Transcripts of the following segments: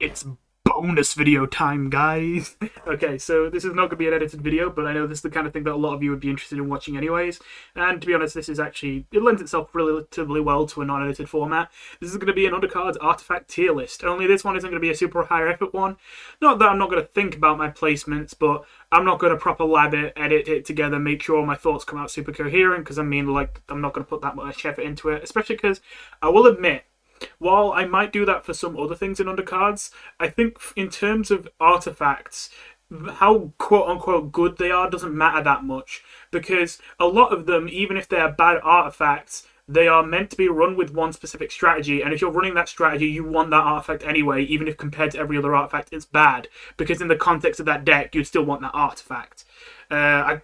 It's bonus video time, guys. Okay, so this is not going to be an edited video, but I know this is the kind of thing that a lot of you would be interested in watching anyways. And to be honest, this is actually, it lends itself relatively well to a non-edited format. This is going to be an Undercards artifact tier list, only this one isn't going to be a super high effort one. Not that I'm not going to think about my placements, but I'm not going to proper lab it, edit it together, make sure all my thoughts come out super coherent, because I mean, like, I'm not going to put that much effort into it, especially because I will admit, while I might do that for some other things in Undercards, I think in terms of artifacts, how quote-unquote good they are doesn't matter that much. Because a lot of them, even if they're bad artifacts, they are meant to be run with one specific strategy. And if you're running that strategy, you want that artifact anyway, even if compared to every other artifact it's bad. Because in the context of that deck, you'd still want that artifact. I'm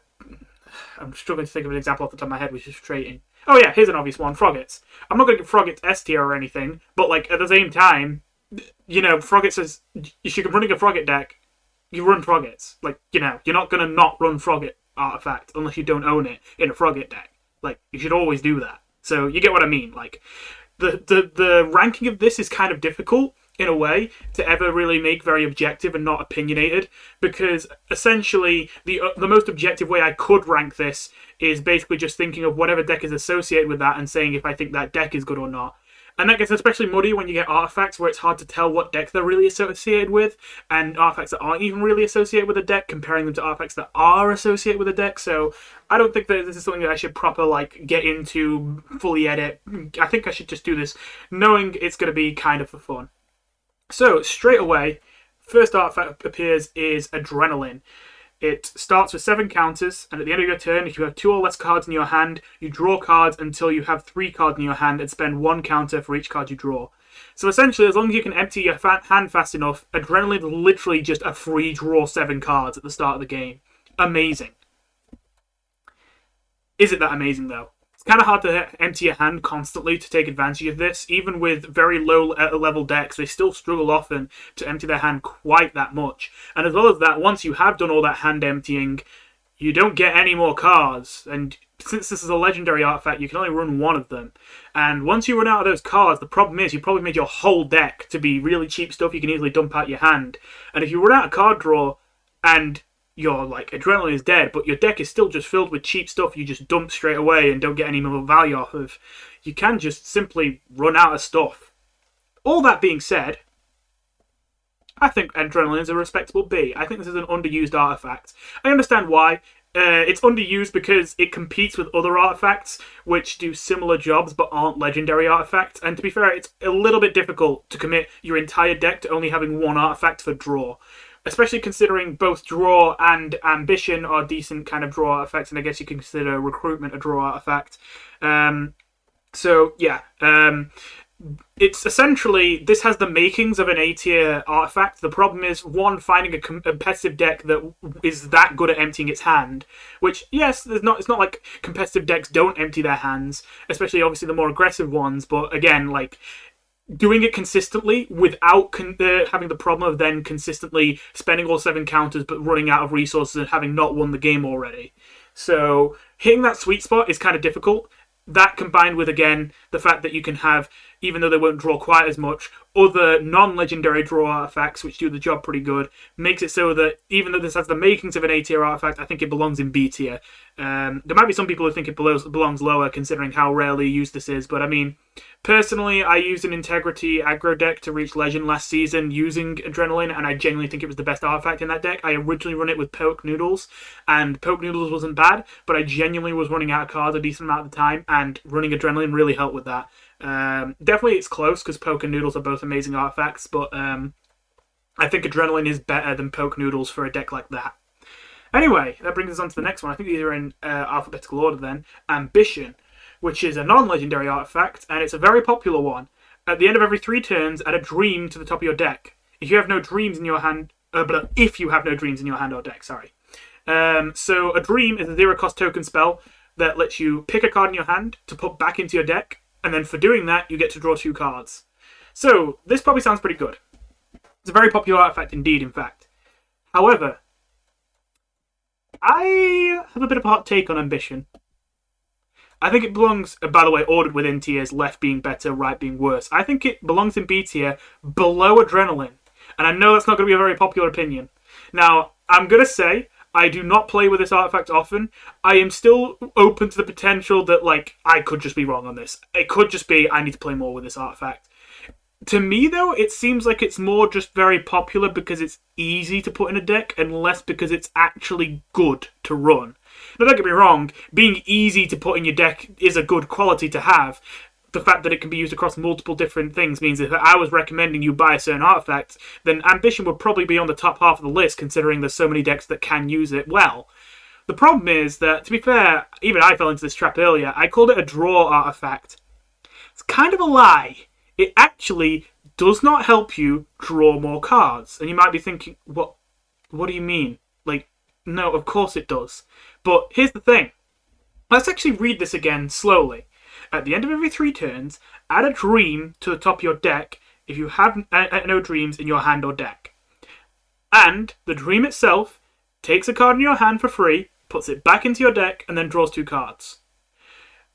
struggling to think of an example off the top of my head, which is frustrating. Oh yeah, here's an obvious one, Froggits. I'm not going to give Froggits S tier or anything, but like at the same time, you know, Froggits is, if you're running a Froggit deck, you run Froggits. Like, you know, you're not going to not run Froggit artifact unless you don't own it in a Froggit deck. Like, you should always do that. So you get what I mean. Like, the ranking of this is kind of difficult in a way to ever really make very objective and not opinionated, because essentially the most objective way I could rank this is basically just thinking of whatever deck is associated with that and saying if I think that deck is good or not. And that gets especially muddy when you get artifacts where it's hard to tell what deck they're really associated with, and artifacts that aren't even really associated with a deck, comparing them to artifacts that are associated with a deck. So I don't think that this is something that I should proper like get into, fully edit. I think I should just do this knowing it's going to be kind of for fun. So, straight away, first artifact appears is Adrenaline. It starts with 7 counters, and at the end of your turn, if you have 2 or less cards in your hand, you draw cards until you have 3 cards in your hand and spend 1 counter for each card you draw. So essentially, as long as you can empty your hand fast enough, Adrenaline is literally just a free draw 7 cards at the start of the game. Amazing. Is it that amazing, though? It's kind of hard to empty your hand constantly to take advantage of this. Even with very low level decks, they still struggle often to empty their hand quite that much. And as well as that, once you have done all that hand emptying, you don't get any more cards. And since this is a legendary artifact, you can only run 1 of them. And once you run out of those cards, the problem is you probably made your whole deck to be really cheap stuff you can easily dump out your hand. And if you run out of card draw and your like Adrenaline is dead, but your deck is still just filled with cheap stuff you just dump straight away and don't get any more value off of, you can just simply run out of stuff. All that being said, I think Adrenaline is a respectable B. I think this is an underused artifact. I understand why. It's underused because it competes with other artifacts which do similar jobs but aren't legendary artifacts. And to be fair, it's a little bit difficult to commit your entire deck to only having 1 artifact for draw. Especially considering both Draw and Ambition are decent kind of draw artifacts, and I guess you can consider Recruitment a draw artifact. So, yeah. It's essentially, this has the makings of an A-tier artifact. The problem is, one, finding a competitive deck that is that good at emptying its hand. Which, yes, it's not like competitive decks don't empty their hands, especially obviously the more aggressive ones, but again, like, doing it consistently without having the problem of then consistently spending all 7 counters but running out of resources and having not won the game already. So hitting that sweet spot is kind of difficult. That combined with, again, the fact that you can have, even though they won't draw quite as much, other non-legendary draw artifacts which do the job pretty good, makes it so that even though this has the makings of an A-tier artifact, I think it belongs in B-tier. There might be some people who think it belongs lower considering how rarely used this is, but I mean, personally, I used an Integrity aggro deck to reach Legend last season using Adrenaline, and I genuinely think it was the best artifact in that deck. I originally run it with Poke Noodles, and Poke Noodles wasn't bad, but I genuinely was running out of cards a decent amount of the time, and running Adrenaline really helped with that. Definitely it's close because Poke and Noodles are both amazing artifacts, but I think Adrenaline is better than Poke Noodles for a deck like that. Anyway, that brings us on to the next one. I think these are in alphabetical order then. Ambition, which is a non-legendary artifact, and it's a very popular one. At the end of every 3 turns, add a dream to the top of your deck. If you have no dreams in your hand, if you have no dreams in your hand or deck, sorry. So a dream is a 0-cost token spell that lets you pick a card in your hand to put back into your deck, and then for doing that, you get to draw 2 cards. So this probably sounds pretty good. It's a very popular artifact indeed, in fact. However, I have a bit of a hot take on Ambition. I think it belongs, by the way, ordered within tiers, left being better, right being worse. I think it belongs in B tier below Adrenaline. And I know that's not going to be a very popular opinion. Now, I'm going to say I do not play with this artifact often. I am still open to the potential that, like, I could just be wrong on this. It could just be I need to play more with this artifact. To me, though, it seems like it's more just very popular because it's easy to put in a deck and less because it's actually good to run. Now, don't get me wrong, being easy to put in your deck is a good quality to have. The fact that it can be used across multiple different things means that if I was recommending you buy a certain artifact, then Ambition would probably be on the top half of the list, considering there's so many decks that can use it well. The problem is that, to be fair, even I fell into this trap earlier. I called it a draw artifact. It's kind of a lie. It actually does not help you draw more cards. And you might be thinking, what do you mean? Like, no, of course it does. But here's the thing. Let's actually read this again slowly. At the end of every 3 turns, add a dream to the top of your deck if you have no dreams in your hand or deck. And the dream itself takes a card in your hand for free, puts it back into your deck, and then draws 2 cards.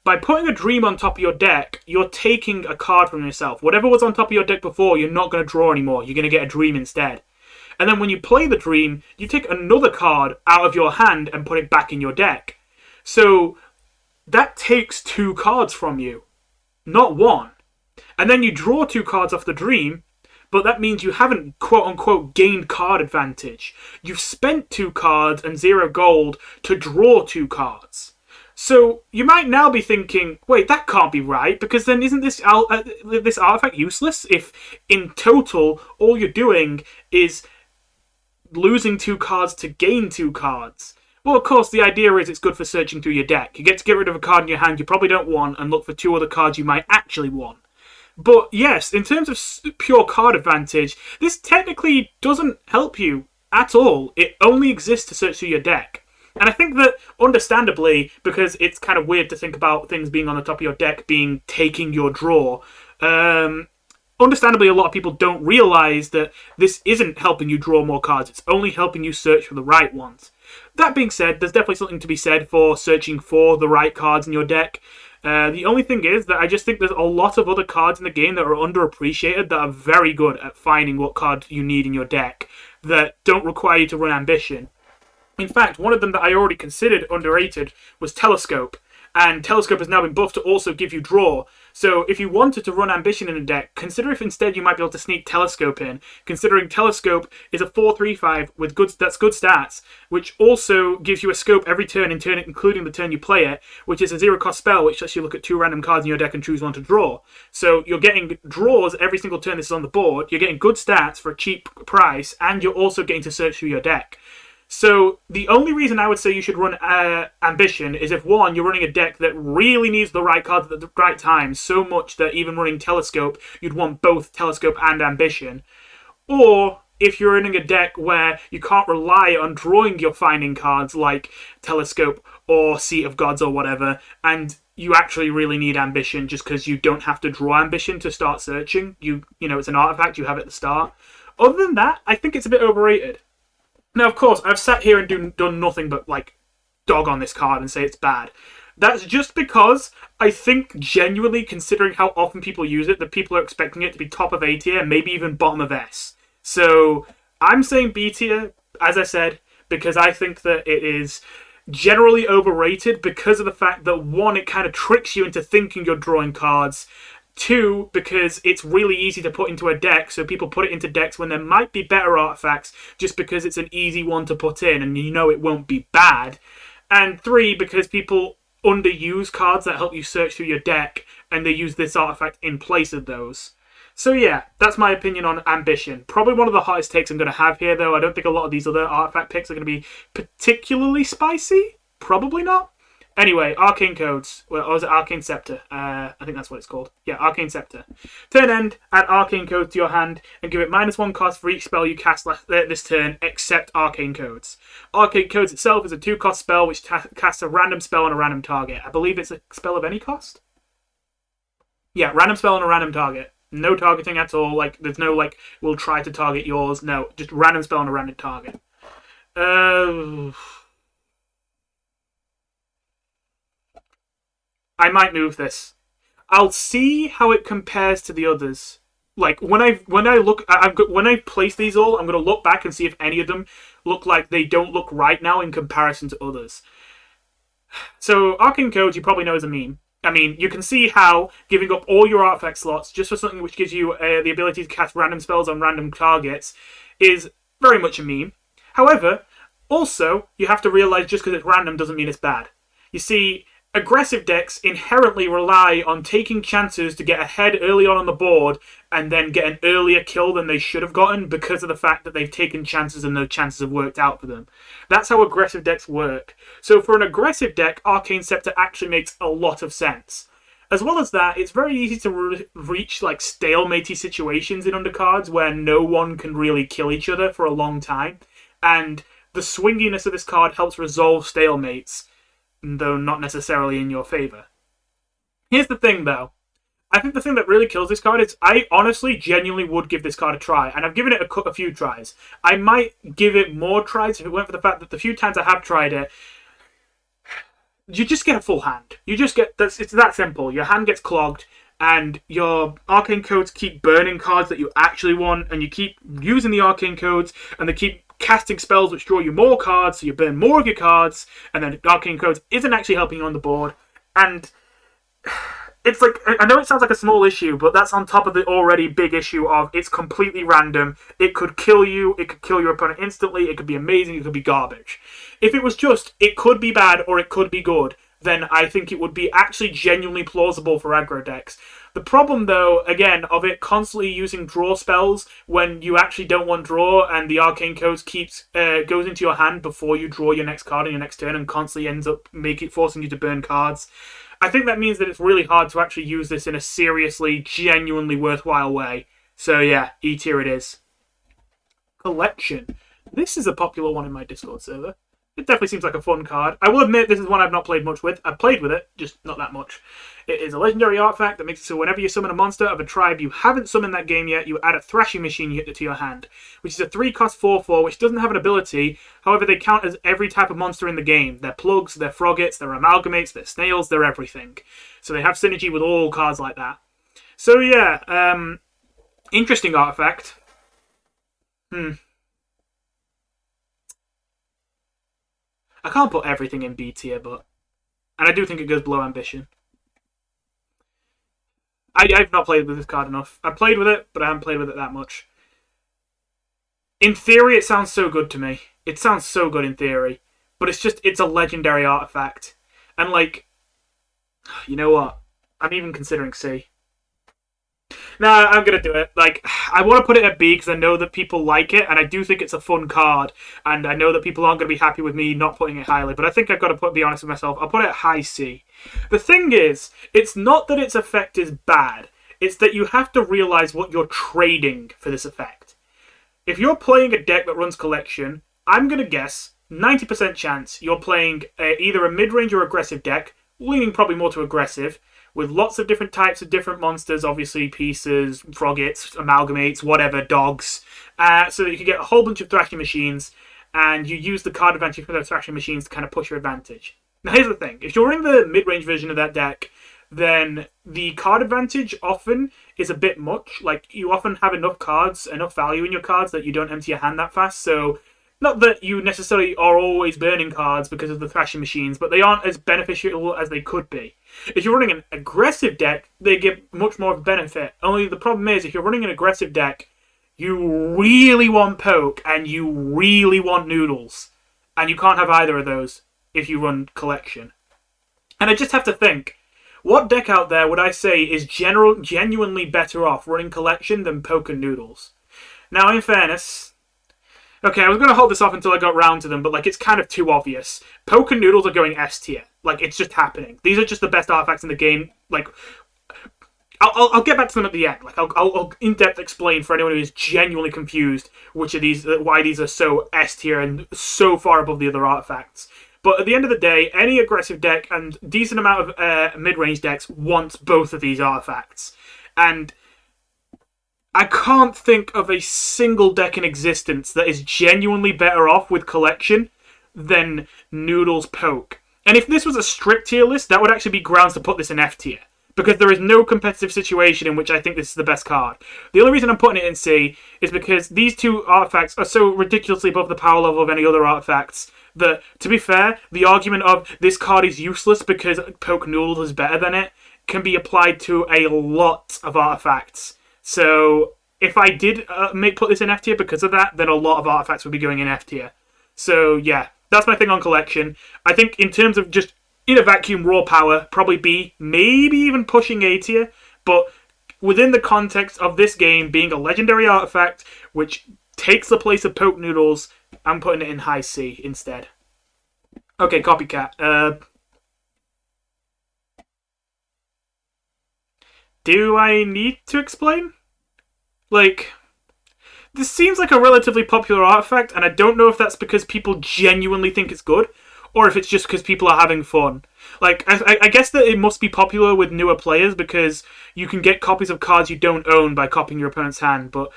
By putting a dream on top of your deck, you're taking a card from yourself. Whatever was on top of your deck before, you're not going to draw anymore. You're going to get a dream instead. And then when you play the dream, you take another card out of your hand and put it back in your deck. So that takes 2 cards from you, not 1. And then you draw 2 cards off the dream, but that means you haven't quote-unquote gained card advantage. You've spent 2 cards and 0 gold to draw 2 cards. So you might now be thinking, wait, that can't be right, because then isn't this artifact useless if in total all you're doing is losing 2 cards to gain 2 cards? Well, of course, the idea is it's good for searching through your deck. You get to get rid of a card in your hand you probably don't want and look for 2 other cards you might actually want. But yes, in terms of pure card advantage, this technically doesn't help you at all. It only exists to search through your deck. And I think that, understandably, because it's kind of weird to think about things being on the top of your deck being taking your draw, understandably a lot of people don't realise that this isn't helping you draw more cards. It's only helping you search for the right ones. That being said, there's definitely something to be said for searching for the right cards in your deck. The only thing is that I just think there's a lot of other cards in the game that are underappreciated that are very good at finding what card you need in your deck that don't require you to run Ambition. In fact, one of them that I already considered underrated was Telescope, and Telescope has now been buffed to also give you draw. So if you wanted to run Ambition in a deck, consider if instead you might be able to sneak Telescope in, considering Telescope is a 4/3/5 with good stats, which also gives you a scope every turn, including the turn you play it, which is a 0-cost spell, which lets you look at 2 random cards in your deck and choose one to draw. So you're getting draws every single turn this is on the board, you're getting good stats for a cheap price, and you're also getting to search through your deck. So the only reason I would say you should run Ambition is if, 1, you're running a deck that really needs the right cards at the right time, so much that even running Telescope, you'd want both Telescope and Ambition. Or if you're running a deck where you can't rely on drawing your finding cards like Telescope or Seat of Gods or whatever, and you actually really need Ambition just because you don't have to draw Ambition to start searching. You know, it's an artifact you have at the start. Other than that, I think it's a bit overrated. Now, of course, I've sat here and done nothing but, like, dog on this card and say it's bad. That's just because I think, genuinely, considering how often people use it, that people are expecting it to be top of A tier, maybe even bottom of S. So, I'm saying B tier, as I said, because I think that it is generally overrated because of the fact that, 1, it kind of tricks you into thinking you're drawing cards. 2, because it's really easy to put into a deck, so people put it into decks when there might be better artifacts just because it's an easy one to put in and you know it won't be bad. And 3, because people underuse cards that help you search through your deck and they use this artifact in place of those. So yeah, that's my opinion on Ambition. Probably one of the hottest takes I'm going to have here, though. I don't think a lot of these other artifact picks are going to be particularly spicy. Probably not. Anyway, Arcane Codes. Well, or is it Arcane Scepter? I think that's what it's called. Yeah, Arcane Scepter. Turn end, add Arcane Codes to your hand, and give it -1 cost for each spell you cast this turn, except Arcane Codes. Arcane Codes itself is a 2-cost spell which casts a random spell on a random target. I believe it's a spell of any cost? Yeah, random spell on a random target. No targeting at all. Like, there's no, like, we'll try to target yours. No, just random spell on a random target. I might move this. I'll see how it compares to the others. Like when I when I place these all, I'm gonna look back and see if any of them look like they don't look right now in comparison to others. So Arcane Codes, you probably know as a meme. I mean, you can see how giving up all your artifact slots just for something which gives you the ability to cast random spells on random targets is very much a meme. However, also, you have to realize just because it's random doesn't mean it's bad. You see, aggressive decks inherently rely on taking chances to get ahead early on the board and then get an earlier kill than they should have gotten because of the fact that they've taken chances and those chances have worked out for them. That's how aggressive decks work. So for an aggressive deck, Arcane Scepter actually makes a lot of sense. As well as that, it's very easy to reach like stalematey situations in Undercards where no one can really kill each other for a long time. And the swinginess of this card helps resolve stalemates, though not necessarily in your favor. Here's the thing, though. I think the thing that really kills this card is I honestly, genuinely would give this card a try, and I've given it a few tries. I might give it more tries if it weren't for the fact that the few times I have tried it, you just get a full hand. You just get... It's that simple. Your hand gets clogged, and your Arcane Codes keep burning cards that you actually want, and you keep using the Arcane Codes, and they keep casting spells which draw you more cards, so you burn more of your cards, and then Arcane Codes isn't actually helping you on the board. And it's like, I know it sounds like a small issue, but that's on top of the already big issue of it's completely random. It could kill you, it could kill your opponent instantly, it could be amazing, it could be garbage. If it was just, it could be bad or it could be good, then I think it would be actually genuinely plausible for aggro decks. The problem, though, again, of it constantly using draw spells when you actually don't want draw, and the Arcane Codes goes into your hand before you draw your next card in your next turn, and constantly ends up forcing you to burn cards. I think that means that it's really hard to actually use this in a seriously, genuinely worthwhile way. So yeah, E tier it is. Collection. This is a popular one in my Discord server. It definitely seems like a fun card. I will admit this is one I've not played much with. I've played with it, just not that much. It is a legendary artifact that makes it so whenever you summon a monster of a tribe you haven't summoned that game yet, you add a thrashing machine to your hand, which is a 3-cost 4/4, which doesn't have an ability. However, they count as every type of monster in the game. They're plugs, they're froggits, they're amalgamates, they're snails, they're everything. So they have synergy with all cards like that. So yeah, interesting artifact. I can't put everything in B tier, but... And I do think it goes below ambition. I've not played with this card enough. I played with it, but I haven't played with it that much. In theory, it sounds so good to me. It sounds so good in theory. But it's a legendary artifact. And like... You know what? I'm even considering C. No, I'm going to do it. Like, I want to put it at B because I know that people like it, and I do think it's a fun card, and I know that people aren't going to be happy with me not putting it highly, but I think I've got to be honest with myself. I'll put it at high C. The thing is, it's not that its effect is bad. It's that you have to realize what you're trading for this effect. If you're playing a deck that runs Collection, I'm going to guess 90% chance you're playing either a mid-range or aggressive deck, leaning probably more to aggressive, with lots of different types of different monsters, obviously pieces, froggits, amalgamates, whatever, dogs, so that you can get a whole bunch of thrashing machines, and you use the card advantage from those thrashing machines to kind of push your advantage. Now here's the thing, if you're in the mid-range version of that deck, then the card advantage often is a bit much. Like, you often have enough cards, enough value in your cards that you don't empty your hand that fast, so... Not that you necessarily are always burning cards because of the thrashing machines, but they aren't as beneficial as they could be. If you're running an aggressive deck, they get much more of a benefit. Only the problem is, if you're running an aggressive deck, you really want Poke and you really want Noodles. And you can't have either of those if you run Collection. And I just have to think, what deck out there would I say is genuinely better off running Collection than Poke and Noodles? Now, in fairness... Okay, I was going to hold this off until I got round to them, but like it's kind of too obvious. Poke and Noodles are going S tier. Like, it's just happening. These are just the best artifacts in the game. Like, I'll get back to them at the end. Like, I'll in-depth explain for anyone who is genuinely confused which of these, why these are so S tier and so far above the other artifacts. But at the end of the day, any aggressive deck and decent amount of mid-range decks wants both of these artifacts. And... I can't think of a single deck in existence that is genuinely better off with Collection than Noodles Poke. And if this was a strict tier list, that would actually be grounds to put this in F tier. because there is no competitive situation in which I think this is the best card. The only reason I'm putting it in C is because these two artifacts are so ridiculously above the power level of any other artifacts that, to be fair, the argument of this card is useless because Poke Noodles is better than it can be applied to a lot of artifacts. So if I did put this in F tier because of that, then a lot of artifacts would be going in F tier. So yeah, that's my thing on collection. I think in terms of just in a vacuum raw power, probably B, maybe even pushing A tier, but within the context of this game being a legendary artifact which takes the place of Poke Noodles, I'm putting it in high C instead. Okay, Copycat. Do I need to explain? Like, this seems like a relatively popular artifact, and I don't know if that's because people genuinely think it's good, or if it's just because people are having fun. Like, I guess that it must be popular with newer players because you can get copies of cards you don't own by copying your opponent's hand, but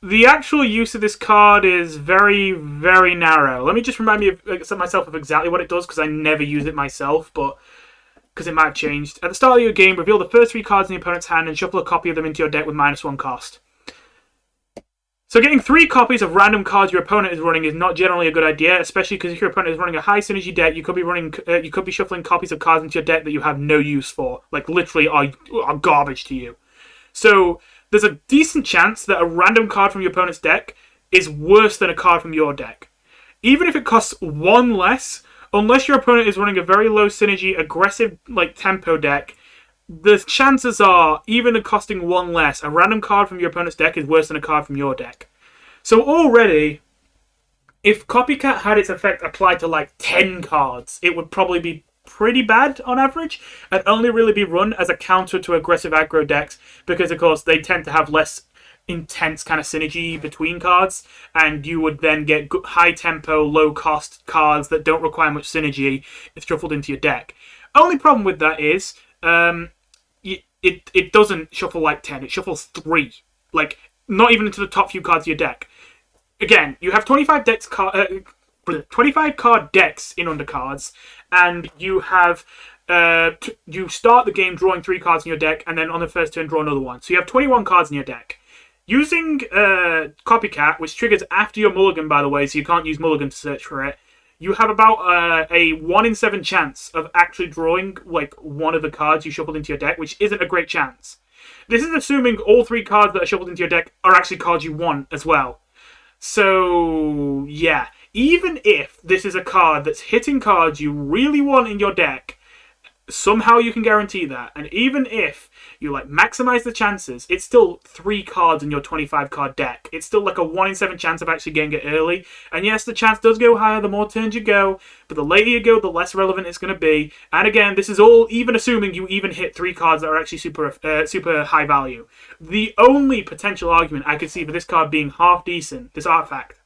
the actual use of this card is very, very narrow. Let me just remind myself of exactly what it does, because I never use it myself, but because it might have changed. At the start of your game, reveal the first 3 cards in your opponent's hand and shuffle a copy of them into your deck with -1 cost. So getting 3 copies of random cards your opponent is running is not generally a good idea, especially because if your opponent is running a high synergy deck, you could be shuffling copies of cards into your deck that you have no use for, like literally are garbage to you. So there's a decent chance that a random card from your opponent's deck is worse than a card from your deck. Even if it costs 1 less, unless your opponent is running a very low synergy, aggressive like tempo deck, the chances are, even costing 1 less, a random card from your opponent's deck is worse than a card from your deck. So already, if Copycat had its effect applied to like 10 cards, it would probably be pretty bad on average, and only really be run as a counter to aggressive aggro decks, because of course they tend to have less intense kind of synergy between cards, and you would then get high tempo, low cost cards that don't require much synergy shuffled into your deck. Only problem with that is, it doesn't shuffle like 10, it shuffles 3. Like, not even into the top few cards of your deck. Again, you have 25 card decks in Undercards, and you have you start the game drawing 3 cards in your deck, and then on the first turn draw another one. So you have 21 cards in your deck. Using Copycat, which triggers after your mulligan, by the way, so you can't use mulligan to search for it, you have about a 1 in 7 chance of actually drawing like one of the cards you shuffled into your deck, which isn't a great chance. This is assuming all 3 cards that are shuffled into your deck are actually cards you want as well. So, yeah. Even if this is a card that's hitting cards you really want in your deck, somehow you can guarantee that. And even if you like maximize the chances, it's still 3 cards in your 25 card deck. It's still like a 1 in 7 chance of actually getting it early. And yes, the chance does go higher the more turns you go, but the later you go, the less relevant it's going to be. And again, this is all even assuming you even hit 3 cards that are actually super high value. The only potential argument I could see for this card being half decent, this artifact,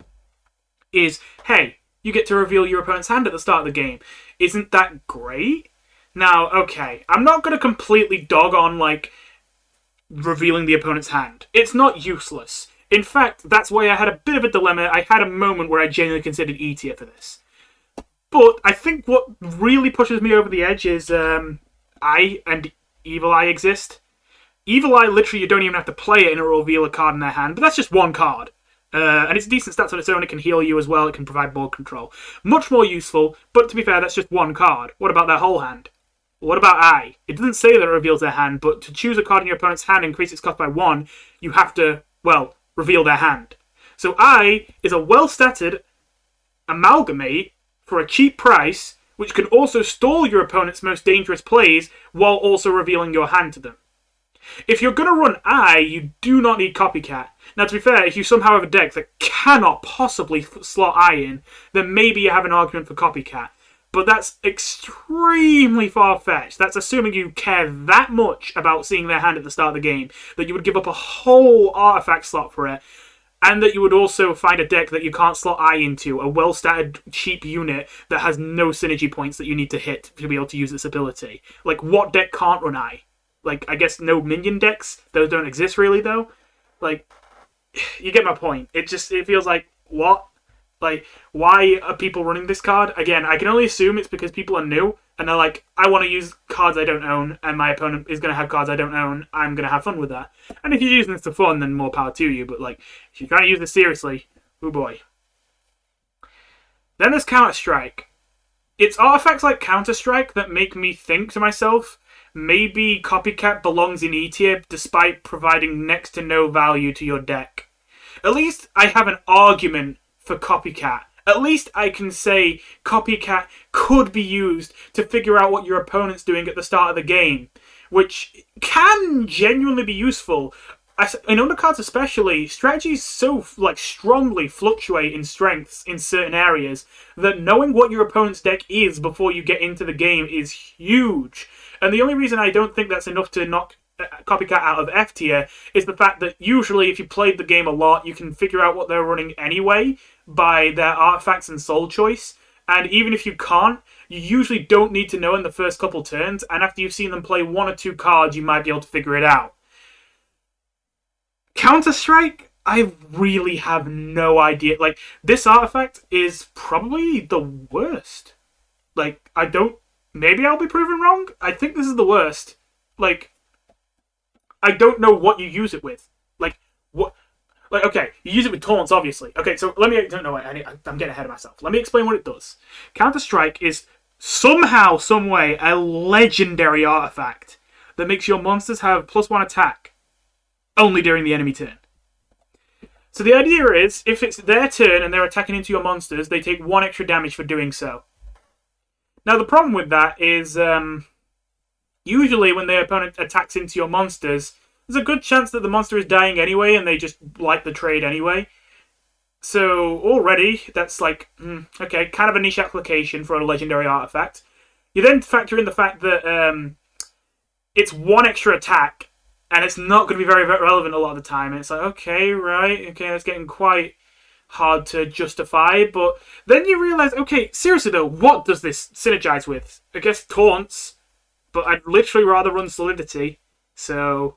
is, hey, you get to reveal your opponent's hand at the start of the game. Isn't that great? Now, okay, I'm not going to completely dog on, like, revealing the opponent's hand. It's not useless. In fact, that's why I had a bit of a dilemma. I had a moment where I genuinely considered E tier for this. But I think what really pushes me over the edge is I and Evil Eye exist. Evil Eye, literally, you don't even have to play it and it'll reveal a card in their hand, but that's just 1 card. And it's decent stats on its own. It can heal you as well. It can provide board control. Much more useful, but to be fair, that's just 1 card. What about their whole hand? What about Eye? It doesn't say that it reveals their hand, but to choose a card in your opponent's hand and increase its cost by 1, you have to, well, reveal their hand. So Eye is a well-statted amalgamate for a cheap price, which can also stall your opponent's most dangerous plays while also revealing your hand to them. If you're going to run Eye, you do not need Copycat. Now, to be fair, if you somehow have a deck that cannot possibly slot Eye in, then maybe you have an argument for Copycat. But that's extremely far-fetched. That's assuming you care that much about seeing their hand at the start of the game, that you would give up a whole artifact slot for it, and that you would also find a deck that you can't slot Eye into, a well-statted, cheap unit that has no synergy points that you need to hit to be able to use its ability. Like, what deck can't run Eye? Like, I guess no minion decks? Those don't exist really, though. Like, you get my point. It feels like, what? Like, why are people running this card? Again, I can only assume it's because people are new. and they're like, I want to use cards I don't own, and my opponent is going to have cards I don't own, I'm going to have fun with that. And if you're using this for fun, then more power to you, but like, if you're trying to use this seriously, oh boy. Then there's Counter-Strike. It's artifacts like Counter-Strike that make me think to myself, maybe Copycat belongs in E tier despite providing next to no value to your deck. At least I have an argument for Copycat. At least I can say Copycat could be used to figure out what your opponent's doing at the start of the game, which can genuinely be useful. In undercards especially, strategies so strongly fluctuate in strengths in certain areas that knowing what your opponent's deck is before you get into the game is huge. And the only reason I don't think that's enough to knock Copycat out of F tier is the fact that usually if you played the game a lot, you can figure out what they're running anyway by their artifacts and soul choice. And even if you can't, you usually don't need to know in the first couple turns, and after you've seen them play 1 or 2 cards, you might be able to figure it out. Counter-Strike, I really have no idea. Like, this artifact is probably the worst. Like, maybe I'll be proven wrong? I think this is the worst. Like, I don't know what you use it with. Like, what? Like, okay, you use it with taunts, obviously. Okay, so let me... I'm getting ahead of myself. Let me explain what it does. Counter-Strike is somehow, some way, a legendary artifact that makes your monsters have +1 attack only during the enemy turn. So the idea is, if it's their turn and they're attacking into your monsters, they take 1 extra damage for doing so. Now, the problem with that is, usually when the opponent attacks into your monsters, there's a good chance that the monster is dying anyway, and they just like the trade anyway. So, already, that's like, okay, kind of a niche application for a legendary artifact. You then factor in the fact that it's 1 extra attack, and it's not going to be very, very relevant a lot of the time. And it's like, okay, right, okay, that's getting quite hard to justify. But then you realise, okay, seriously though, what does this synergize with? I guess taunts, but I'd literally rather run Solidity. So,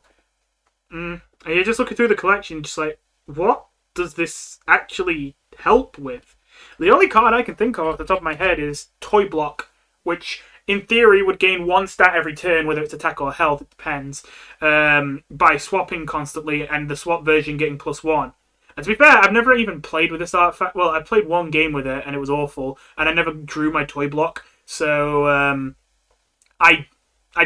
and you're just looking through the collection, just like, what does this actually help with? The only card I can think of off the top of my head is Toy Block, which in theory would gain 1 stat every turn, whether it's attack or health, it depends, by swapping constantly, and the swap version getting +1. And to be fair, I've never even played with this artifact. Well, I played 1 game with it, and it was awful, and I never drew my Toy Block, so I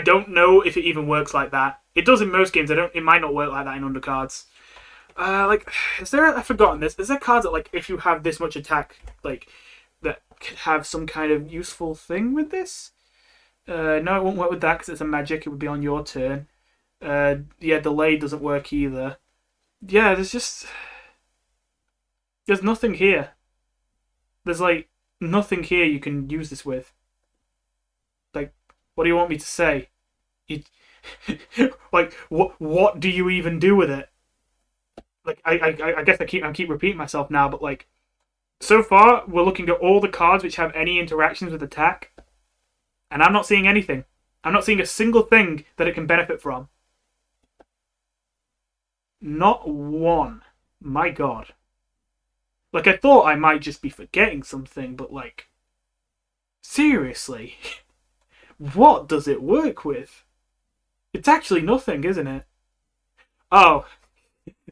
don't know if it even works like that. It does in most games. It might not work like that in undercards. I've forgotten this. Is there cards that, like, if you have this much attack, like, that could have some kind of useful thing with this? No, it won't work with that because it's a magic. It would be on your turn. Yeah, delay doesn't work either. Yeah, there's nothing here. There's, like, nothing here you can use this with. Like, what do you want me to say? Like, what do you even do with it? Like, I guess I keep repeating myself now, but, like, so far, we're looking at all the cards which have any interactions with attack, and I'm not seeing anything. I'm not seeing a single thing that it can benefit from. Not one. My God. Like, I thought I might just be forgetting something, but, like, seriously, what does it work with? It's actually nothing, isn't it? Oh,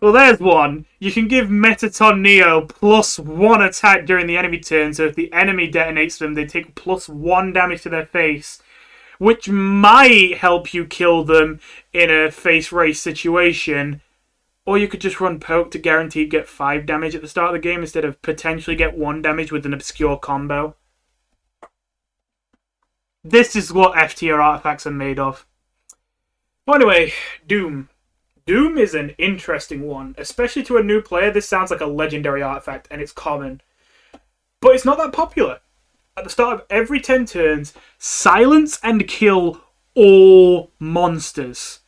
well, there's one. You can give Metaton Neo +1 attack during the enemy turn, so if the enemy detonates them, they take +1 damage to their face, which might help you kill them in a face race situation. Or you could just run Poke to guarantee get 5 damage at the start of the game instead of potentially get 1 damage with an obscure combo. This is what F tier artifacts are made of. Well, anyway, Doom. Doom is an interesting one. Especially to a new player, this sounds like a legendary artifact, and it's common. But it's not that popular. At the start of every 10 turns, silence and kill all monsters.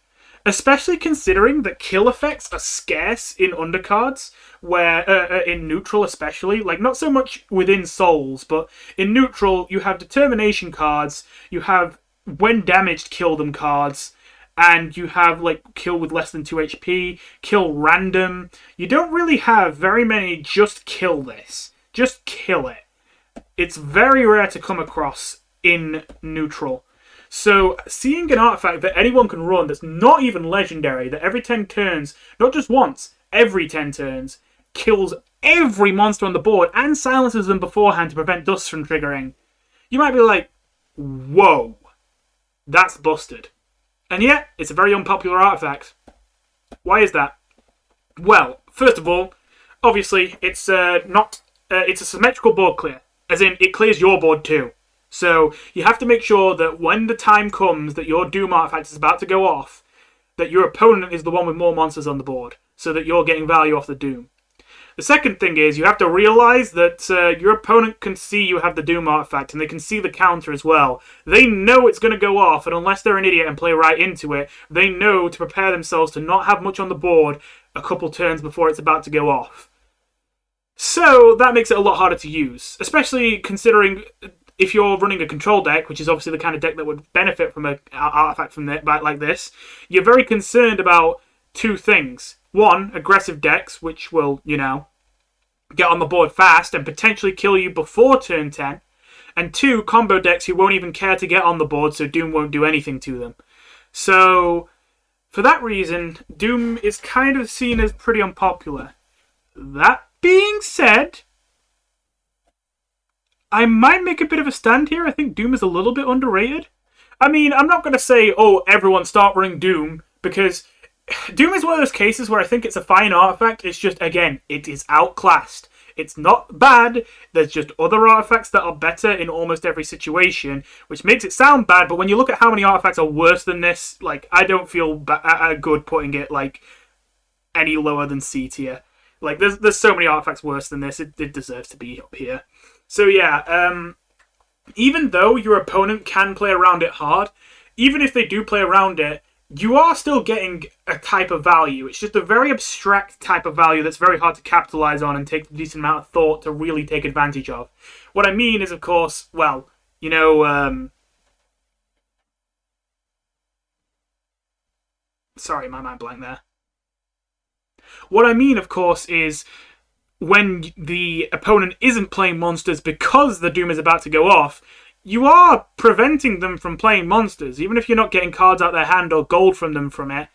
Especially considering that kill effects are scarce in undercards, where in neutral especially, like not so much within souls, but in neutral you have determination cards, you have when damaged kill them cards, and you have like kill with less than 2 HP, kill random. You don't really have very many just kill this. Just kill it. It's very rare to come across in neutral. So seeing an artifact that anyone can run that's not even legendary, that every 10 turns, not just once, every 10 turns, kills every monster on the board and silences them beforehand to prevent dust from triggering, you might be like, whoa, that's busted. And yet, it's a very unpopular artifact. Why is that? Well, first of all, obviously, it's it's a symmetrical board clear, as in it clears your board too. So you have to make sure that when the time comes that your Doom artifact is about to go off, that your opponent is the one with more monsters on the board, so that you're getting value off the Doom. The second thing is you have to realize that your opponent can see you have the Doom artifact, and they can see the counter as well. They know it's going to go off, and unless they're an idiot and play right into it, they know to prepare themselves to not have much on the board a couple turns before it's about to go off. So that makes it a lot harder to use, especially considering if you're running a control deck, which is obviously the kind of deck that would benefit from an artifact from like this. You're very concerned about two things. One, aggressive decks, which will, get on the board fast and potentially kill you before turn 10. And two, combo decks who won't even care to get on the board, so Doom won't do anything to them. So, for that reason, Doom is kind of seen as pretty unpopular. That being said, I might make a bit of a stand here. I think Doom is a little bit underrated. I mean, I'm not going to say, oh, everyone start running Doom, because Doom is one of those cases where I think it's a fine artifact. It's just, again, it is outclassed. It's not bad. There's just other artifacts that are better in almost every situation, which makes it sound bad. But when you look at how many artifacts are worse than this, I don't feel good putting it, any lower than C tier. There's so many artifacts worse than this. It deserves to be up here. So, yeah, even though your opponent can play around it hard, even if they do play around it, you are still getting a type of value. It's just a very abstract type of value that's very hard to capitalize on and take a decent amount of thought to really take advantage of. What I mean is, of course, sorry, my mind blanked there. What I mean, of course, is when the opponent isn't playing monsters because the Doom is about to go off, you are preventing them from playing monsters. Even if you're not getting cards out their hand or gold from it,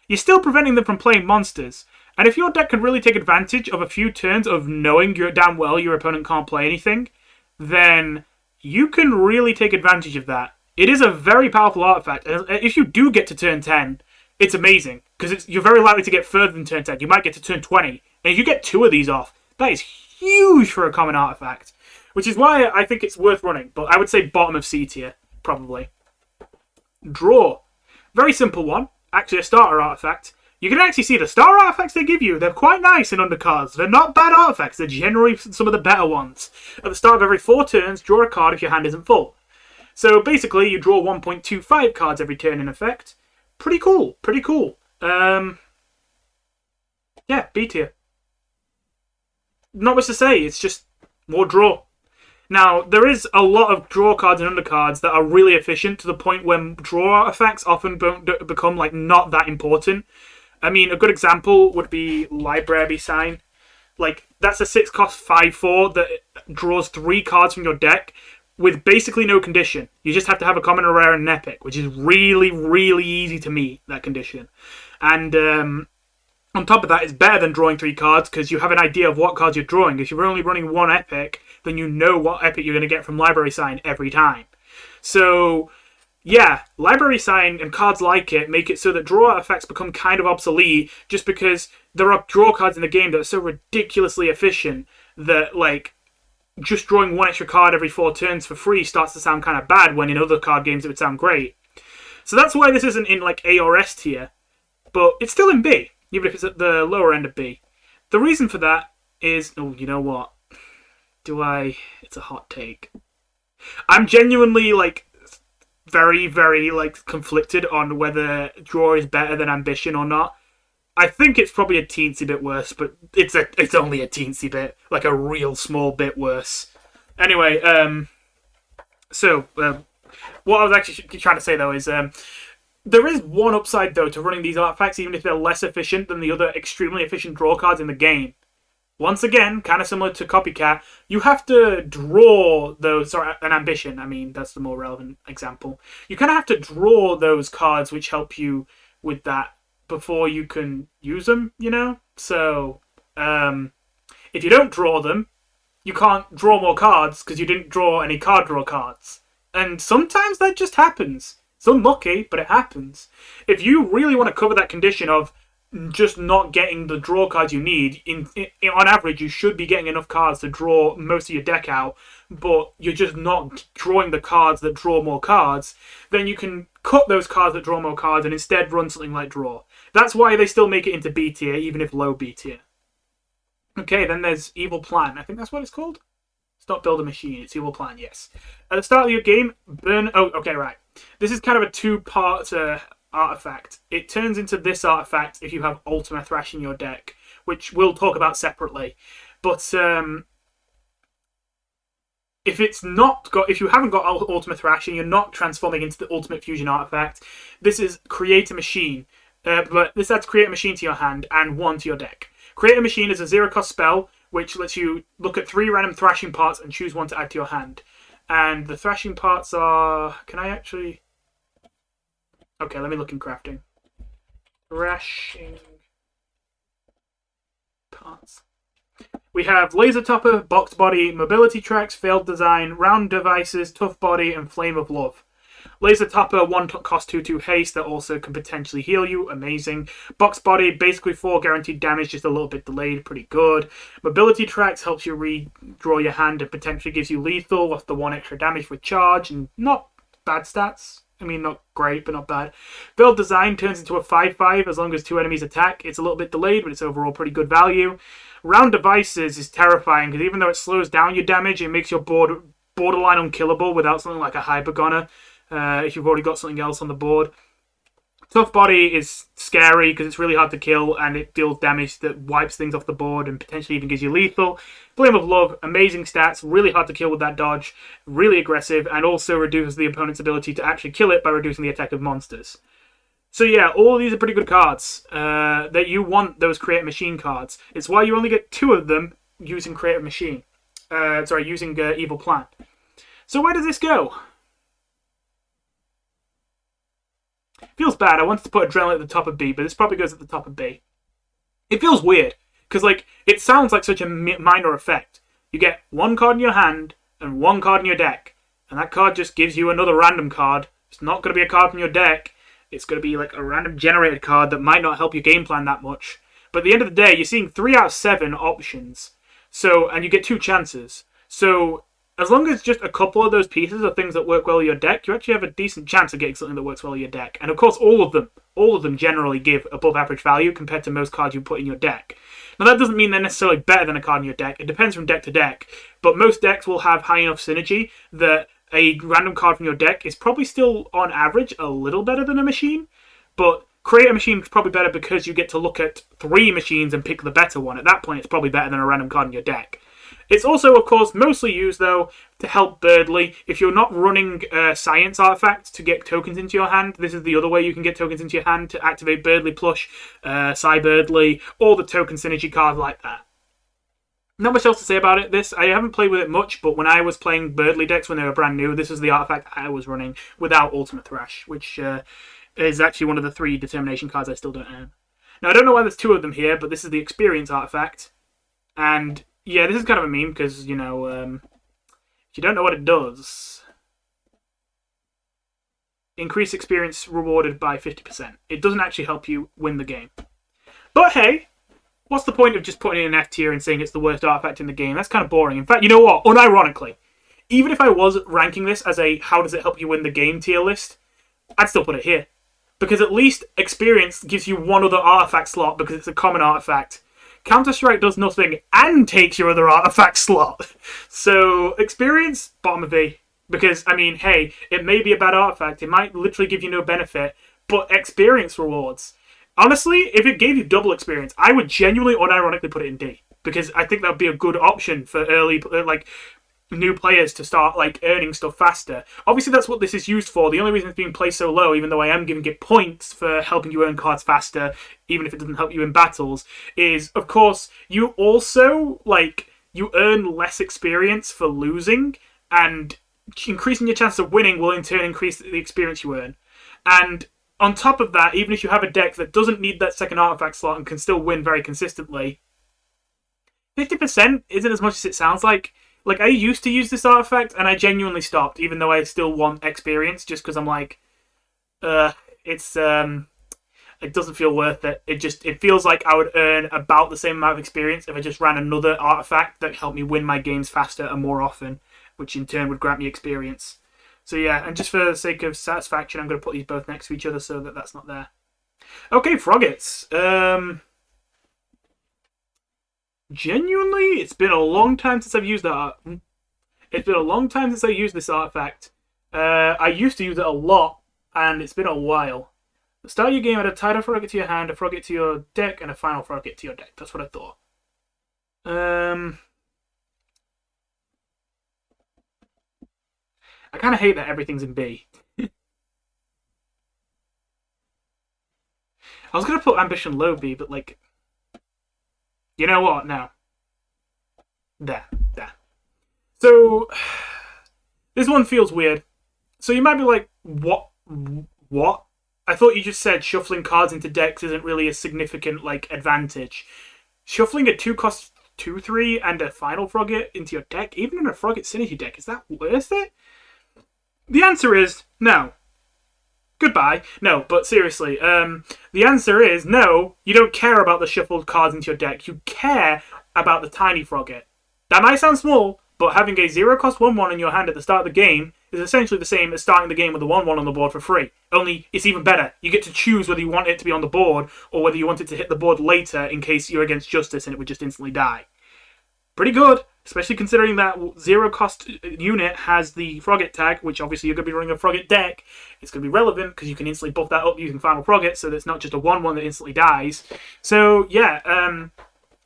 you're still preventing them from playing monsters. And if your deck can really take advantage of a few turns of knowing damn well your opponent can't play anything, then you can really take advantage of that. It is a very powerful artifact. If you do get to turn 10, it's amazing, because you're very likely to get further than turn 10. You might get to turn 20. And if you get 2 of these off, that is huge for a common artifact. Which is why I think it's worth running. But I would say bottom of C tier, probably. Draw. Very simple one. Actually, a starter artifact. You can actually see the star artifacts they give you. They're quite nice in Undercards. They're not bad artifacts. They're generally some of the better ones. At the start of every 4 turns, draw a card if your hand isn't full. So basically, you draw 1.25 cards every turn in effect. Pretty cool. Pretty cool. Yeah, B tier. Not much to say. It's just more draw. Now, there is a lot of draw cards and undercards that are really efficient to the point when draw artifacts often become not that important. I mean, a good example would be Library Sign. That's a 6-cost 5/4 that draws 3 cards from your deck with basically no condition. You just have to have a common, a rare, and an epic, which is really, really easy to meet, that condition. And on top of that, it's better than drawing 3 cards because you have an idea of what cards you're drawing. If you're only running 1 epic, then you know what epic you're going to get from Library Sign every time. So, yeah, Library Sign and cards like it make it so that draw artifacts become kind of obsolete just because there are draw cards in the game that are so ridiculously efficient that, just drawing 1 extra card every 4 turns for free starts to sound kind of bad when in other card games it would sound great. So that's why this isn't in, A or S tier, but it's still in B, even if it's at the lower end of B. The reason for that is, oh, you know what? It's a hot take. I'm genuinely, very, very, conflicted on whether draw is better than ambition or not. I think it's probably a teensy bit worse, but it's only a teensy bit, a real small bit worse. Anyway, what I was actually trying to say, though, is there is one upside, though, to running these artifacts, even if they're less efficient than the other extremely efficient draw cards in the game. Once again, kind of similar to Copycat, you have to draw those. Sorry, an ambition. I mean, that's the more relevant example. You kind of have to draw those cards which help you with that before you can use them, you know? So, if you don't draw them, you can't draw more cards because you didn't draw any card draw cards. And sometimes that just happens. It's unlucky, but it happens. If you really want to cover that condition of just not getting the draw cards you need, on average, you should be getting enough cards to draw most of your deck out, but you're just not drawing the cards that draw more cards, then you can cut those cards that draw more cards and instead run something like draw. That's why they still make it into B tier, even if low B tier. Okay, then there's Evil Plan. I think that's what it's called. It's not Build a Machine, it's Evil Plan, yes. At the start of your game, burn... Oh, okay, right. This is kind of a two-part artifact. It turns into this artifact if you have Ultima Thrash in your deck, which we'll talk about separately. But if you haven't got Ultima Thrash and you're not transforming into the Ultimate Fusion artifact, this is Create a Machine. But this adds Create a Machine to your hand and 1 to your deck. Create a Machine is a 0-cost spell which lets you look at 3 random thrashing parts and choose 1 to add to your hand. And the thrashing parts are... Can I actually... Okay, let me look in crafting. Thrashing parts. We have Laser Topper, Boxed Body, Mobility Tracks, Failed Design, Round Devices, Tough Body, and Flame of Love. Laser Topper, 1 cost 2/2 haste that also can potentially heal you. Amazing. Boxed Body, basically 4 guaranteed damage, just a little bit delayed. Pretty good. Mobility Tracks helps you redraw your hand and potentially gives you lethal off the 1 extra damage with charge, and not bad stats. I mean, not great, but not bad. Failed Design turns into a 5/5 as long as 2 enemies attack. It's a little bit delayed, but it's overall pretty good value. Round Devices is terrifying because even though it slows down your damage, it makes your board borderline unkillable without something like a Hypergoner. If you've already got something else on the board. Tough Body is scary because it's really hard to kill and it deals damage that wipes things off the board and potentially even gives you lethal. Flame of Love, amazing stats, really hard to kill with that dodge, really aggressive, and also reduces the opponent's ability to actually kill it by reducing the attack of monsters. So yeah, all of these are pretty good cards that you want, those Create a Machine cards. It's why you only get 2 of them using Create a Machine. Using Evil Plan. So where does this go? Feels bad. I wanted to put Adrenaline at the top of B, but this probably goes at the top of B. It feels weird, because it sounds like such a minor effect. You get 1 card in your hand and 1 card in your deck, and that card just gives you another random card. It's not going to be a card from your deck. It's going to be like a random generated card that might not help your game plan that much. But at the end of the day, you're seeing 3 out of 7 options, and you get 2 chances. So as long as just a couple of those pieces are things that work well in your deck, you actually have a decent chance of getting something that works well in your deck. And of course, all of them generally give above average value compared to most cards you put in your deck. Now that doesn't mean they're necessarily better than a card in your deck. It depends from deck to deck. But most decks will have high enough synergy that a random card from your deck is probably still, on average, a little better than a machine. But Create a Machine is probably better because you get to look at 3 machines and pick the better one. At that point, it's probably better than a random card in your deck. It's also, of course, mostly used, though, to help Birdly. If you're not running Science Artifacts to get tokens into your hand, this is the other way you can get tokens into your hand to activate Birdly Plush, Birdly, all the token synergy cards like that. Not much else to say about it. I haven't played with it much, but when I was playing Birdly decks when they were brand new, this was the artifact I was running without Ultimate Thrash, which is actually one of the 3 Determination cards I still don't own. Now, I don't know why there's 2 of them here, but this is the Experience artifact, and yeah, this is kind of a meme because, if you don't know what it does, increase experience rewarded by 50%. It doesn't actually help you win the game. But hey, what's the point of just putting it in F tier and saying it's the worst artifact in the game? That's kind of boring. In fact, you know what? Unironically, even if I was ranking this as a how does it help you win the game tier list, I'd still put it here. Because at least experience gives you 1 other artifact slot because it's a common artifact. Counter-Strike does nothing and takes your other artifact slot. So, experience, bottom of V. Because, I mean, hey, it may be a bad artifact. It might literally give you no benefit. But experience rewards. Honestly, if it gave you double experience, I would genuinely, unironically put it in D. Because I think that would be a good option for early, new players to start like earning stuff faster. Obviously, that's what this is used for. The only reason it's being placed so low, even though I am giving it points for helping you earn cards faster, even if it doesn't help you in battles, is of course you also you earn less experience for losing, and increasing your chance of winning will in turn increase the experience you earn. And on top of that, even if you have a deck that doesn't need that second artifact slot and can still win very consistently, 50% isn't as much as it sounds like. Like, I used to use this artifact, and I genuinely stopped, even though I still want experience, just because I'm like, it doesn't feel worth it. It feels like I would earn about the same amount of experience if I just ran another artifact that helped me win my games faster and more often, which in turn would grant me experience. So yeah, and just for the sake of satisfaction, I'm going to put these both next to each other so that that's not there. Okay, Froggits. Genuinely, it's been a long time since I've used that. It's been a long time since I used this artifact. I used to use it a lot, and it's been a while. The start of your game, add a title Froggit to your hand, a Froggit to your deck, and a final Froggit to your deck. That's what I thought. I kind of hate that everything's in B. I was going to put Ambition low B, but like... You know what? No. There. So, this one feels weird. So you might be like, what? I thought you just said shuffling cards into decks isn't really a significant, advantage. Shuffling a 2-cost 2/3 and a final Froggit into your deck, even in a Froggit Synergy deck, is that worth it? The answer is no. Goodbye. No, but seriously, the answer is no, you don't care about the shuffled cards into your deck. You care about the tiny Froggit. That might sound small, but having a 0-cost 1/1 in your hand at the start of the game is essentially the same as starting the game with a 1/1 on the board for free. Only, it's even better. You get to choose whether you want it to be on the board, or whether you want it to hit the board later in case you're against Justice and it would just instantly die. Pretty good. Especially considering that 0-cost unit has the Froggit tag, which obviously you're going to be running a Froggit deck. It's going to be relevant because you can instantly buff that up using Final Froggit, so that it's not just a 1/1 that instantly dies. So, yeah,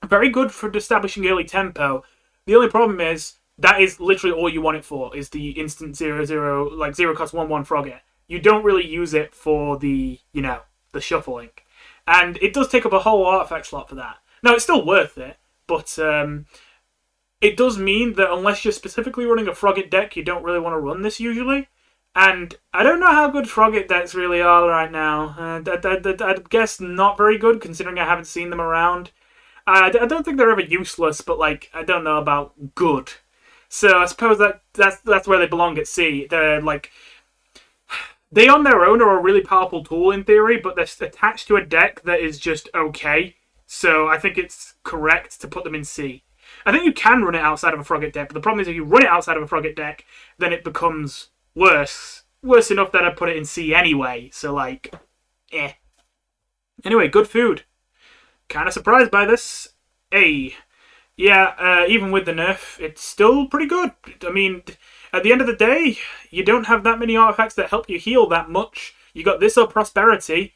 very good for establishing early tempo. The only problem is, that is literally all you want it for, is the instant 0-cost 1/1 Froggit. You don't really use it for the shuffling. And it does take up a whole artifact slot for that. Now, it's still worth it, but... it does mean that unless you're specifically running a Froggit deck, you don't really want to run this usually. And I don't know how good Froggit decks really are right now. I'd guess not very good, considering I haven't seen them around. I don't think they're ever useless, but I don't know about good. So I suppose that's where they belong at C. They're they on their own are a really powerful tool in theory, but they're attached to a deck that is just okay. So I think it's correct to put them in C. I think you can run it outside of a Froggit deck, but the problem is if you run it outside of a Froggit deck, then it becomes worse. Worse enough that I'd put it in C anyway, so eh. Anyway, good food. Kind of surprised by this. A. Yeah, even with the nerf, it's still pretty good. I mean, at the end of the day, you don't have that many artifacts that help you heal that much. You got this or Prosperity.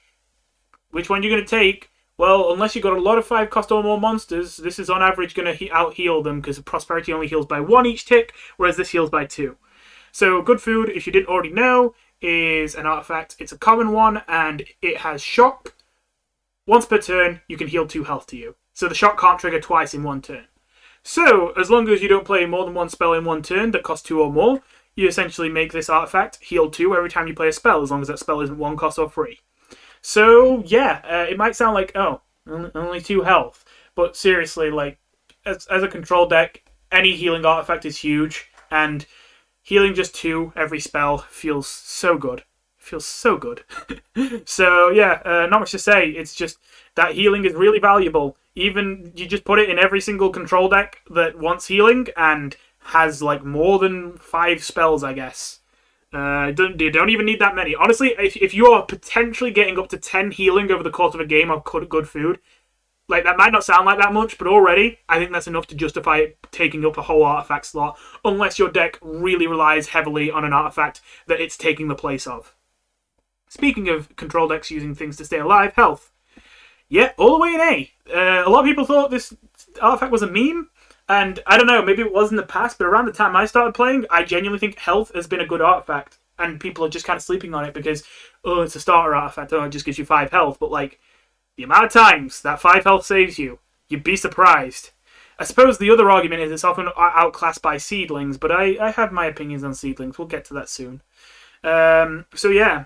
Which one you're going to take? Well, unless you've got a lot of 5-cost or more monsters, this is on average going to out-heal them, because Prosperity only heals by 1 each tick, whereas this heals by 2. So, good food, if you didn't already know, is an artifact. It's a common one, and it has Shock. Once per turn, you can heal 2 health to you. So the Shock can't trigger twice in 1 turn. So, as long as you don't play more than 1 spell in 1 turn that costs 2 or more, you essentially make this artifact heal 2 every time you play a spell, as long as that spell isn't 1 cost or free. So, yeah, it might sound like, oh, only 2 health. But seriously, as a control deck, any healing artifact is huge. And healing just 2 every spell feels so good. Feels so good. So, yeah, not much to say. It's just that healing is really valuable. Even, you just put it in every single control deck that wants healing and has, more than 5 spells, I guess. You don't even need that many. Honestly, if you are potentially getting up to 10 healing over the course of a game of good food, that might not sound like that much, but already, I think that's enough to justify it taking up a whole artifact slot, unless your deck really relies heavily on an artifact that it's taking the place of. Speaking of control decks using things to stay alive, health. Yeah, all the way in A. A lot of people thought this artifact was a meme. And I don't know, maybe it was in the past, but around the time I started playing, I genuinely think health has been a good artifact. And people are just kind of sleeping on it because, oh, it's a starter artifact, oh, it just gives you 5 health. But, like, the amount of times that 5 health saves you, you'd be surprised. I suppose the other argument is it's often outclassed by Seedlings, but I have my opinions on Seedlings. We'll get to that soon. So, yeah.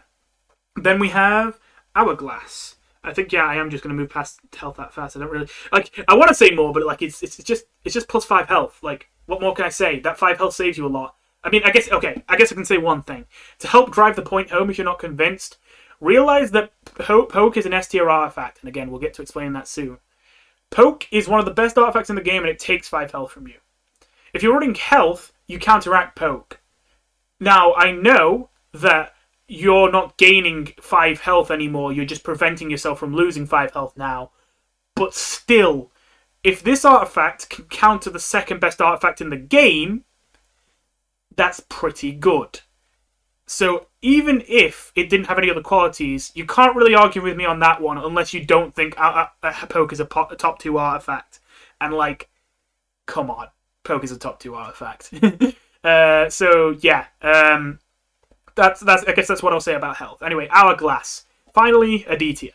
Then we have Hourglass. I think, yeah, I am just going to move past health that fast. I don't really... Like, I want to say more, but, like, it's just plus 5 health. Like, what more can I say? That 5 health saves you a lot. I mean, I guess I can say one thing. To help drive the point home if you're not convinced, realize that Poke is an S tier artifact. And again, we'll get to explain that soon. Poke is one of the best artifacts in the game, and it takes 5 health from you. If you're running health, you counteract Poke. Now, I know that you're not gaining 5 health anymore, you're just preventing yourself from losing 5 health now. But still, if this artifact can counter the second best artifact in the game, that's pretty good. So even if it didn't have any other qualities, you can't really argue with me on that one unless you don't think Poke is a top 2 artifact. And, like, come on, Poke is a top 2 artifact. So yeah, that's I guess that's what I'll say about health. Anyway, Hourglass, finally a D tier.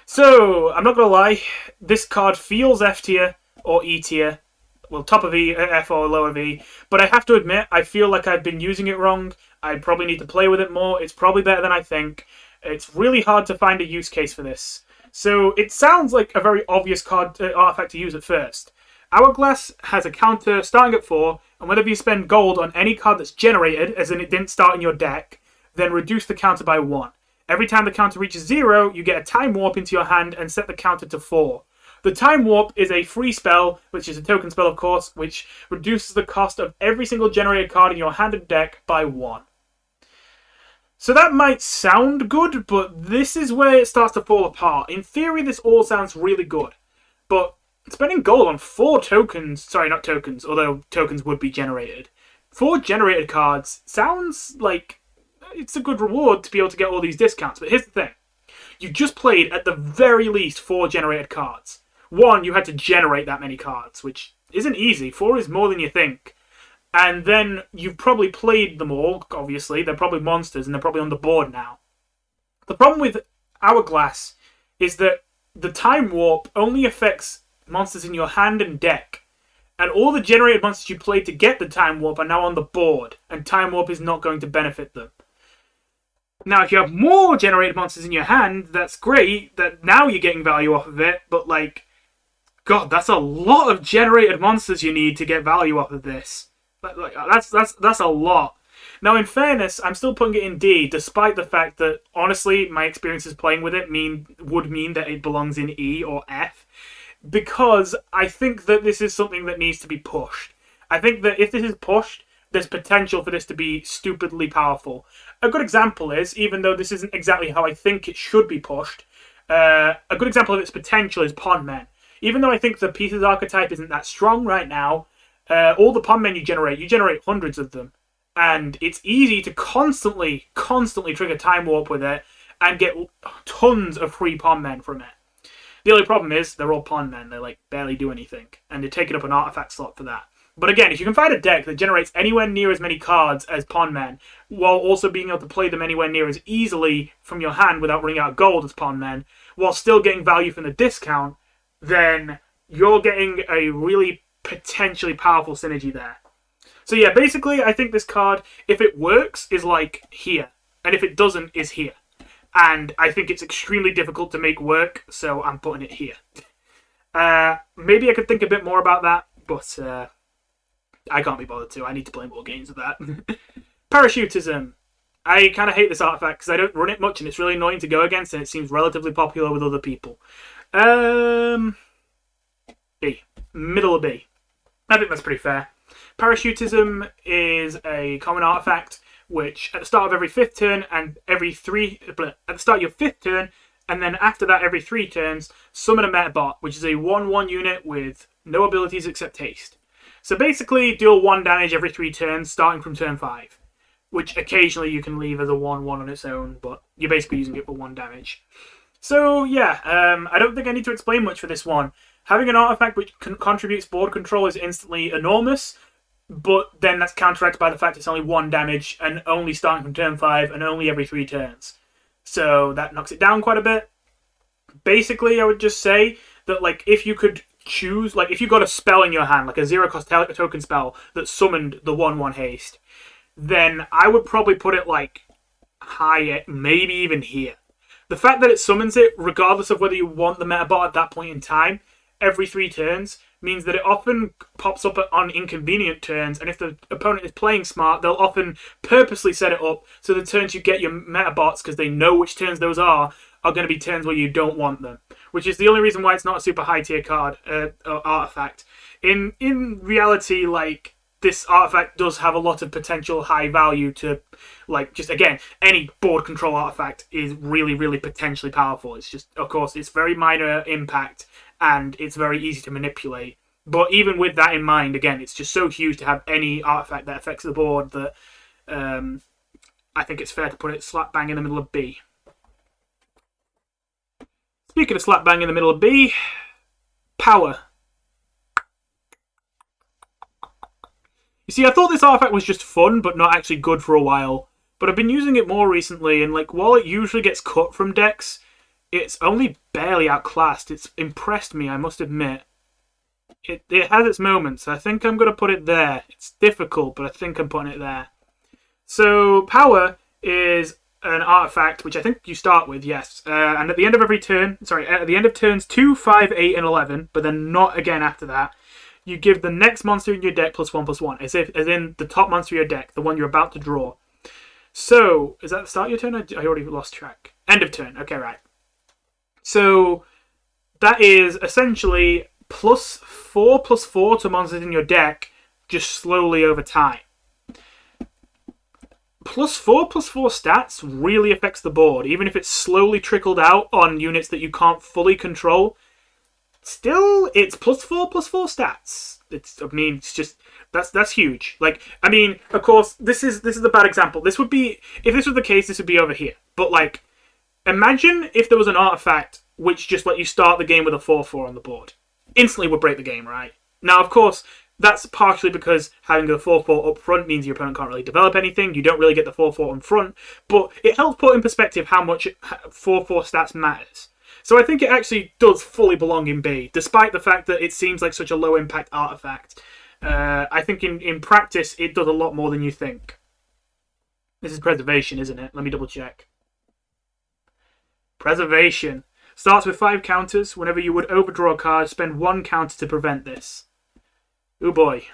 So I'm not gonna lie, this card feels F tier or E tier. Well, top of E, F or lower V. But I have to admit, I feel like I've been using it wrong. I probably need to play with it more. It's probably better than I think. It's really hard to find a use case for this. So it sounds like a very obvious card artifact to use at first. Hourglass has a counter starting at 4, and whenever you spend gold on any card that's generated, as in it didn't start in your deck, then reduce the counter by 1. Every time the counter reaches 0, you get a time warp into your hand and set the counter to 4. The Time Warp is a free spell, which is a token spell, of course, which reduces the cost of every single generated card in your hand and deck by 1. So that might sound good, but this is where it starts to fall apart. In theory, this all sounds really good, but spending gold on 4 tokens, sorry, not tokens, although tokens would be generated, 4 generated cards sounds like it's a good reward to be able to get all these discounts. But here's the thing. You just played at the very least 4 generated cards. 1, you had to generate that many cards, which isn't easy. 4 is more than you think. And then you've probably played them all, obviously. They're probably monsters, and they're probably on the board now. The problem with Hourglass is that the Time Warp only affects monsters in your hand and deck. And all the generated monsters you played to get the Time Warp are now on the board, and Time Warp is not going to benefit them. Now, if you have more generated monsters in your hand, that's great. That now you're getting value off of it, but, like, God, that's a lot of generated monsters you need to get value off of this. Like, that's a lot. Now, in fairness, I'm still putting it in D, despite the fact that, honestly, my experiences playing with it would mean that it belongs in E or F, because I think that this is something that needs to be pushed. I think that if this is pushed, there's potential for this to be stupidly powerful. A good example is, even though this isn't exactly how I think it should be pushed, a good example of its potential is Pond Men. Even though I think the Pieces archetype isn't that strong right now, all the Pond Men you generate hundreds of them. And it's easy to constantly trigger Time Warp with it and get tons of free Pond Men from it. The only problem is they're all Pond Men. They, like, barely do anything. And they're taking up an artifact slot for that. But again, if you can find a deck that generates anywhere near as many cards as Pond Men, while also being able to play them anywhere near as easily from your hand without running out of gold as Pond Men, while still getting value from the discount, then you're getting a really potentially powerful synergy there. So yeah, basically, I think this card, if it works, is like here. And if it doesn't, is here. And I think it's extremely difficult to make work, so I'm putting it here. Maybe I could think a bit more about that, but I can't be bothered to. I need to play more games of that. Parachutism. I kind of hate this artifact because I don't run it much and it's really annoying to go against and it seems relatively popular with other people. B. Middle of B. I think that's pretty fair. Parachutism is a common artifact which at the start of every 5th turn and at the start of your 5th turn and then after that every 3 turns, summon a Metabot, which is a 1/1 unit with no abilities except haste. So basically deal 1 damage every 3 turns starting from turn 5, which occasionally you can leave as a 1/1 on its own, but you're basically using it for 1 damage. So yeah, I don't think I need to explain much for this one. Having an artifact which contributes board control is instantly enormous, but then that's counteracted by the fact it's only 1 damage and only starting from turn 5 and only every 3 turns. So that knocks it down quite a bit. Basically, I would just say that, like, if you could choose, like, if you got a spell in your hand, like a 0-cost token spell that summoned the 1/1 haste, then I would probably put it, like, high, maybe even here. The fact that it summons it, regardless of whether you want the meta bot at that point in time, every 3 turns, means that it often pops up on inconvenient turns, and if the opponent is playing smart, they'll often purposely set it up so the turns you get your meta bots, because they know which turns those are going to be turns where you don't want them, which is the only reason why it's not a super high tier card or artifact. In reality, like, this artifact does have a lot of potential high value to, like, just, again, any board control artifact is really, really potentially powerful. It's just, of course, it's very minor impact and it's very easy to manipulate. But even with that in mind, again, it's just so huge to have any artifact that affects the board that I think it's fair to put it slap bang in the middle of B. Speaking of slap bang in the middle of B, Power. You see, I thought this artifact was just fun, but not actually good for a while. But I've been using it more recently, and, like, while it usually gets cut from decks, it's only barely outclassed. It's impressed me, I must admit. It has its moments. I think I'm going to put it there. It's difficult, but I think I'm putting it there. So, Power is an artifact, which I think you start with, yes. And at the end of every turn, at the end of turns 2, 5, 8, and 11, but then not again after that, you give the next monster in your deck +1/+1, as in the top monster of your deck, the one you're about to draw. So, is that the start of your turn? I already lost track. End of turn. Okay, right. So, that is essentially +4/+4 to monsters in your deck, just slowly over time. +4/+4 stats really affects the board, even if it's slowly trickled out on units that you can't fully control. Still, it's +4/+4 stats. It's just that's huge. Like, I mean, of course, this is a bad example. This would be, if this was the case, this would be over here. But, like, imagine if there was an artifact which just let you start the game with a 4/4 on the board. Instantly would break the game, right? Now, of course, that's partially because having the 4/4 up front means your opponent can't really develop anything. You don't really get the 4/4 in front, but it helps put in perspective how much 4/4 stats matters. So I think it actually does fully belong in B, despite the fact that it seems like such a low impact artifact. I think in practice it does a lot more than you think. This is Preservation, isn't it? Let me double check. Preservation. Starts with 5 counters. Whenever you would overdraw a card, spend 1 counter to prevent this. Oh boy.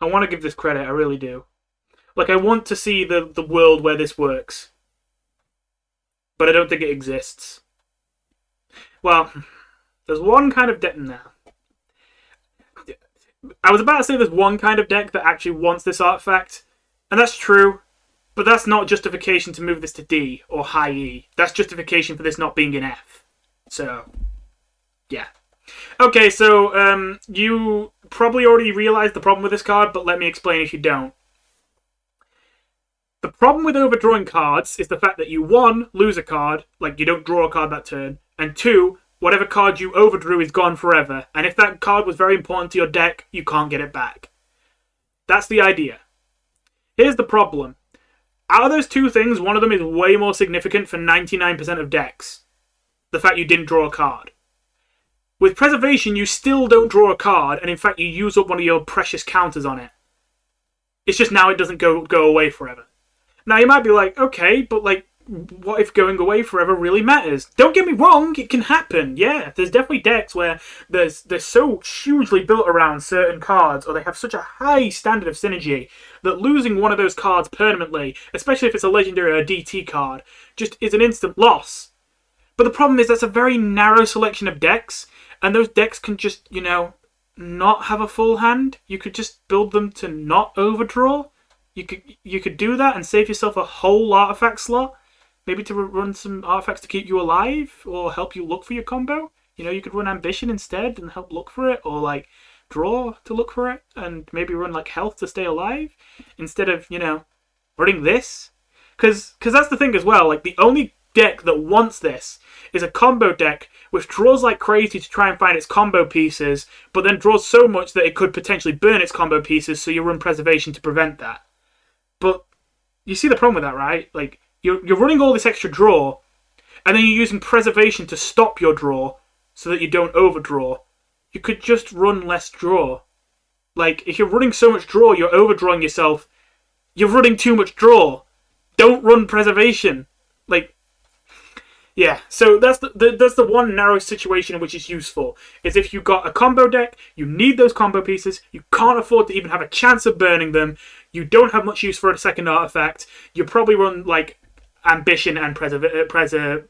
I want to give this credit, I really do. Like, I want to see the world where this works. But I don't think it exists. Well, there's one kind of deck now. I was about to say there's one kind of deck that actually wants this artifact, and that's true, but that's not justification to move this to D or high E. That's justification for this not being in F. So, yeah. Okay, so you probably already realized the problem with this card, but let me explain if you don't. The problem with overdrawing cards is the fact that you, 1, lose a card, like you don't draw a card that turn, and 2, whatever card you overdrew is gone forever, and if that card was very important to your deck, you can't get it back. That's the idea. Here's the problem. Out of those 2 things, one of them is way more significant for 99% of decks. The fact you didn't draw a card. With Preservation, you still don't draw a card, and in fact you use up one of your precious counters on it. It's just now it doesn't go away forever. Now you might be like, okay, but like, what if going away forever really matters? Don't get me wrong, it can happen. Yeah, there's definitely decks where they're so hugely built around certain cards, or they have such a high standard of synergy, that losing one of those cards permanently, especially if it's a legendary or a DT card, just is an instant loss. But the problem is that's a very narrow selection of decks, and those decks can just, you know, not have a full hand. You could just build them to not overdraw. You could do that and save yourself a whole artifact slot. Maybe to run some artifacts to keep you alive or help you look for your combo. You know, you could run Ambition instead and help look for it. Or, like, draw to look for it, and maybe run like health to stay alive instead of, you know, running this. Because that's the thing as well. Like, the only deck that wants this is a combo deck which draws like crazy to try and find its combo pieces, but then draws so much that it could potentially burn its combo pieces, so you run preservation to prevent that. But you see the problem with that, right? Like, you're running all this extra draw, and then you're using preservation to stop your draw so that you don't overdraw. You could just run less draw. Like, if you're running so much draw, you're overdrawing yourself. You're running too much draw. Don't run preservation. Like, yeah. So that's the one narrow situation in which it's useful. Is if you've got a combo deck, you need those combo pieces, you can't afford to even have a chance of burning them, you don't have much use for a second artifact, you probably run, like, ambition and preservance.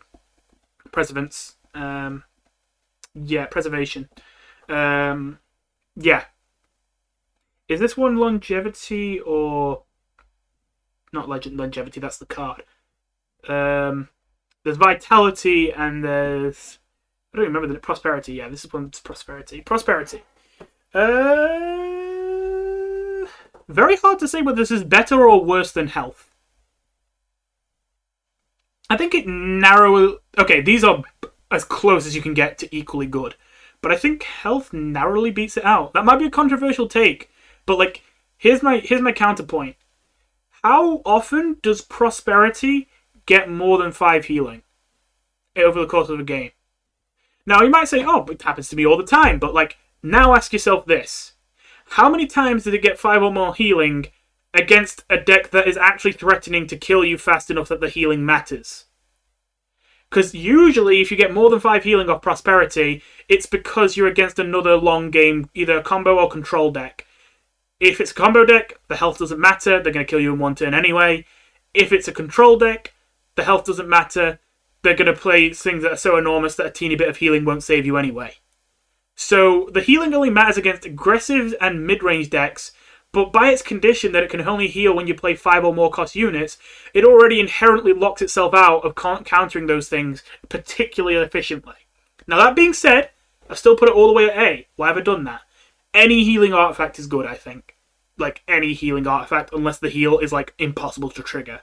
Preservation. Yeah. Is this one longevity or... Not longevity, that's the card. There's vitality and there's... I don't remember the prosperity. Yeah, this is one's prosperity. Prosperity. Very hard to say whether this is better or worse than health. I think it narrow... Okay, these are as close as you can get to equally good. But I think health narrowly beats it out. That might be a controversial take. But, like, here's my counterpoint. How often does prosperity get more than 5 healing over the course of a game? Now, you might say, oh, it happens to me all the time. But, like, now ask yourself this. How many times did it get 5 or more healing against a deck that is actually threatening to kill you fast enough that the healing matters? Because usually, if you get more than 5 healing off prosperity, it's because you're against another long game, either a combo or control deck. If it's a combo deck, the health doesn't matter. They're going to kill you in one turn anyway. If it's a control deck, the health doesn't matter. They're going to play things that are so enormous that a teeny bit of healing won't save you anyway. So the healing only matters against aggressive and mid-range decks, but by its condition that it can only heal when you play 5 or more cost units, it already inherently locks itself out of countering those things particularly efficiently. Now, that being said, I've still put it all the way at A. Why have I done that? Any healing artifact is good, I think. Like, any healing artifact, unless the heal is, like, impossible to trigger.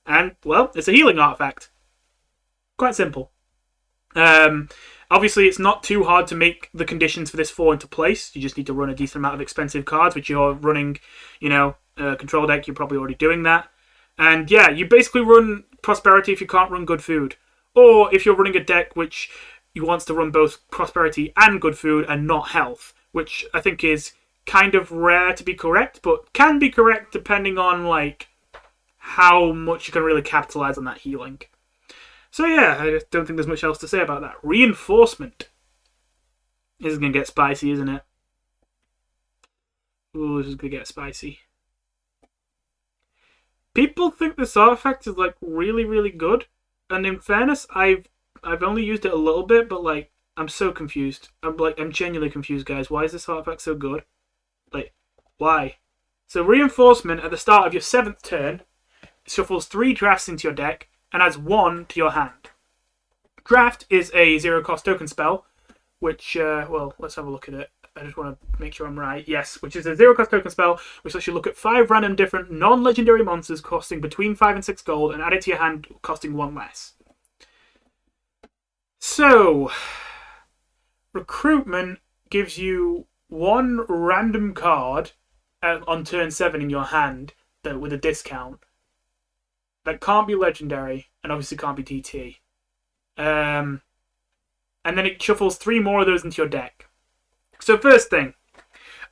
And, well, it's a healing artifact. Quite simple. Obviously, it's not too hard to make the conditions for this fall into place. You just need to run a decent amount of expensive cards, which you're running, you know, control deck, you're probably already doing that. And, yeah, you basically run prosperity if you can't run good food. Or if you're running a deck which wants to run both prosperity and good food and not health, which I think is kind of rare to be correct, but can be correct depending on, like, how much you can really capitalize on that healing. So yeah, I just don't think there's much else to say about that. Reinforcement. This is going to get spicy, isn't it? Ooh, this is going to get spicy. People think this artifact is, like, really, really good. And in fairness, I've only used it a little bit, but, like, I'm so confused. I'm genuinely confused, guys. Why is this artifact so good? Like, why? So reinforcement at the start of your 7th turn shuffles 3 drafts into your deck and adds 1 to your hand. Draft is a 0-cost token spell, which, well, let's have a look at it. I just want to make sure I'm right. Yes, which is a 0-cost token spell, which lets you look at 5 random different non-legendary monsters costing between 5 and 6 gold and add it to your hand costing 1 less. So, recruitment gives you 1 random card on turn 7 in your hand with a discount that can't be legendary and obviously can't be TT. And then it shuffles 3 more of those into your deck. So first thing,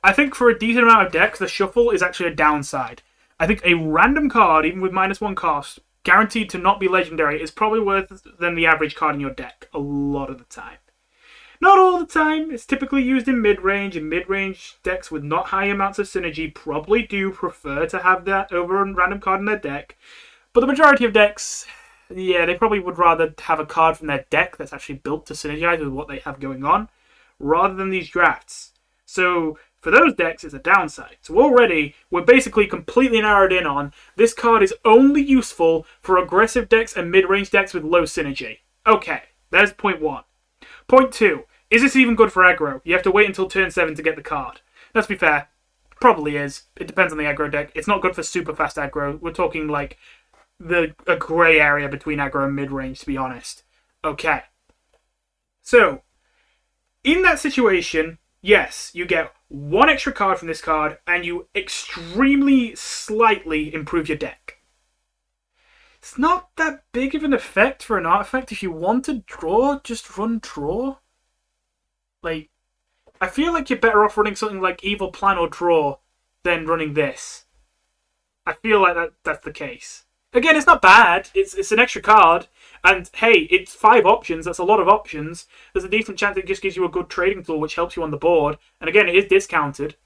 I think for a decent amount of decks, the shuffle is actually a downside. I think a random card, even with -1 cost, guaranteed to not be legendary, is probably worse than the average card in your deck a lot of the time. Not all the time. It's typically used in mid-range, and mid-range decks with not high amounts of synergy probably do prefer to have that over a random card in their deck. But the majority of decks, yeah, they probably would rather have a card from their deck that's actually built to synergize with what they have going on, rather than these drafts. So for those decks, it's a downside. So already, we're basically completely narrowed in on this card is only useful for aggressive decks and mid-range decks with low synergy. Okay, there's point 1. Point 2, is this even good for aggro? You have to wait until turn 7 to get the card. let's be fair, probably is. It depends on the aggro deck. It's not good for super fast aggro. We're talking like a grey area between aggro and mid-range, to be honest. Okay. So, in that situation, yes, you get one extra card from this card, and you extremely slightly improve your deck. It's not that big of an effect for an artifact. If you want to draw, just run draw. Like, I feel like you're better off running something like Evil Plan or Draw than running this. I feel like that's the case. Again, it's not bad. It's an extra card. And hey, it's 5 options. That's a lot of options. There's a decent chance it just gives you a good trading tool, which helps you on the board. And again, it is discounted.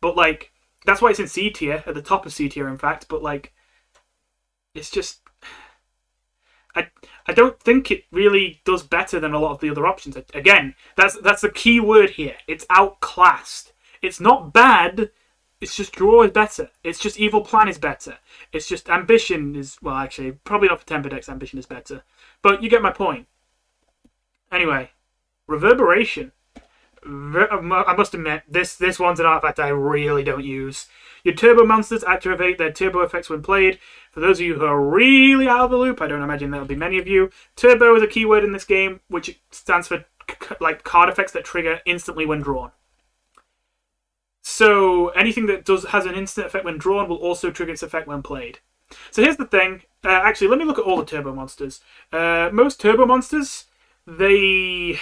But like, that's why it's in C tier, at the top of C tier, in fact. But like, it's just... I don't think it really does better than a lot of the other options. Again, that's the key word here. It's outclassed. It's not bad. It's just draw is better. It's just Evil Plan is better. It's just ambition is... Well, actually, probably not for temper decks, ambition is better. But you get my point. Anyway, Reverberation. I must admit, this one's an artifact I really don't use. Your turbo monsters activate their turbo effects when played. For those of you who are really out of the loop, I don't imagine there'll be many of you, turbo is a keyword in this game, which stands for like card effects that trigger instantly when drawn. So anything that has an instant effect when drawn will also trigger its effect when played. So here's the thing. Actually, let me look at all the turbo monsters. Most turbo monsters, they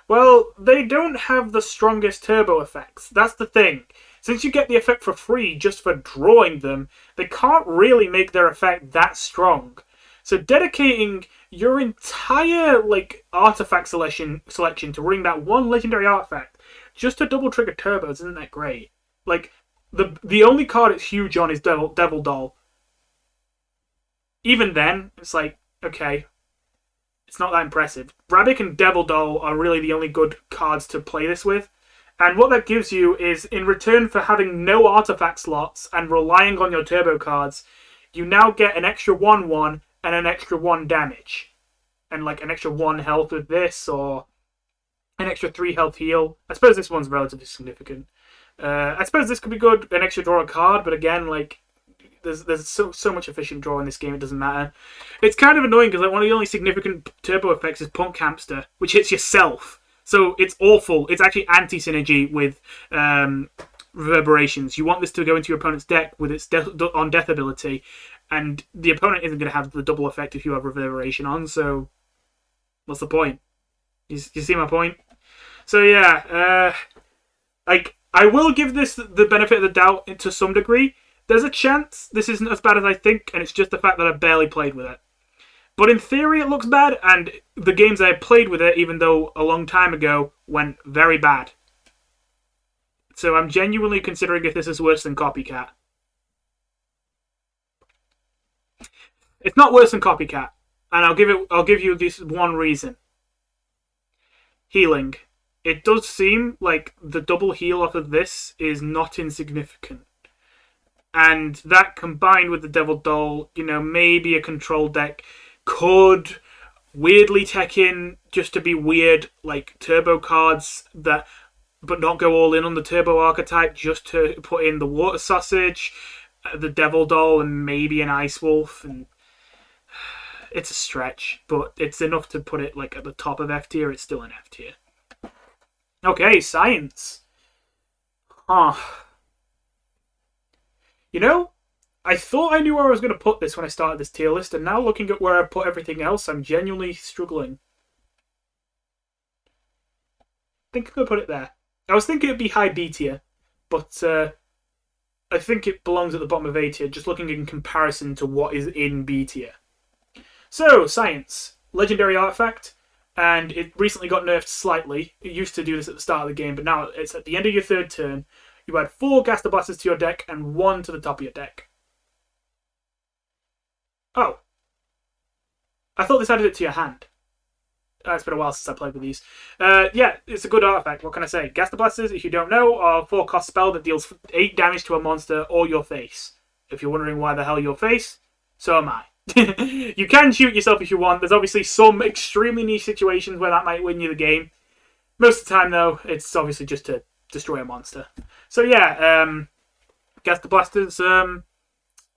don't have the strongest turbo effects. That's the thing. Since you get the effect for free just for drawing them, they can't really make their effect that strong. So dedicating your entire like artifact selection to running that one legendary artifact just to double trigger turbos isn't that great. Like the only card it's huge on is Devil Doll. Even then, it's like, okay, it's not that impressive. Rabbit and Devil Doll are really the only good cards to play this with. And what that gives you is, in return for having no artifact slots and relying on your turbo cards, you now get an extra 1/1 and an extra 1 damage. And like an extra 1 health with this, or an extra 3 health heal. I suppose this one's relatively significant. I suppose this could be good, an extra draw a card, but again, like, there's so much efficient draw in this game, it doesn't matter. It's kind of annoying because like one of the only significant turbo effects is Punk Hamster, which hits yourself. So it's awful. It's actually anti-synergy with Reverberations. You want this to go into your opponent's deck with its on death ability, and the opponent isn't going to have the double effect if you have Reverberation on, so what's the point? You see my point? So yeah, like, I will give this the benefit of the doubt to some degree. There's a chance this isn't as bad as I think, and it's just the fact that I barely played with it. But in theory, it looks bad, and the games I played with it, even though a long time ago, went very bad. So I'm genuinely considering if this is worse than Copycat. It's not worse than Copycat, and I'll give you this one reason. Healing. It does seem like the double heal off of this is not insignificant. And that combined with the Devil Doll, maybe a control deck could weirdly tech in, just to be weird, like turbo cards but not go all in on the turbo archetype, just to put in the Water Sausage, the Devil Doll, and maybe an Ice Wolf. And it's a stretch, but it's enough to put it like at the top of F tier. It's still an F tier. Okay, science. I thought I knew where I was going to put this when I started this tier list, and now looking at where I put everything else, I'm genuinely struggling. I think I'm going to put it there. I was thinking it'd be high B tier, but I think it belongs at the bottom of A tier, just looking in comparison to what is in B tier. So, science. Legendary artifact, and it recently got nerfed slightly. It used to do this at the start of the game, but now it's at the end of your 3rd turn. You add 4 Gaster Blasters to your deck and 1 to the top of your deck. Oh. I thought this added it to your hand. It's been a while since I played with these. Yeah, it's a good artifact. What can I say? Gaster Blasters, if you don't know, are a 4-cost spell that deals 8 damage to a monster or your face. If you're wondering why the hell your face, so am I. You can shoot yourself if you want. There's obviously some extremely niche situations where that might win you the game. Most of the time, though, it's obviously just to destroy a monster. So yeah, Gaster Blasters,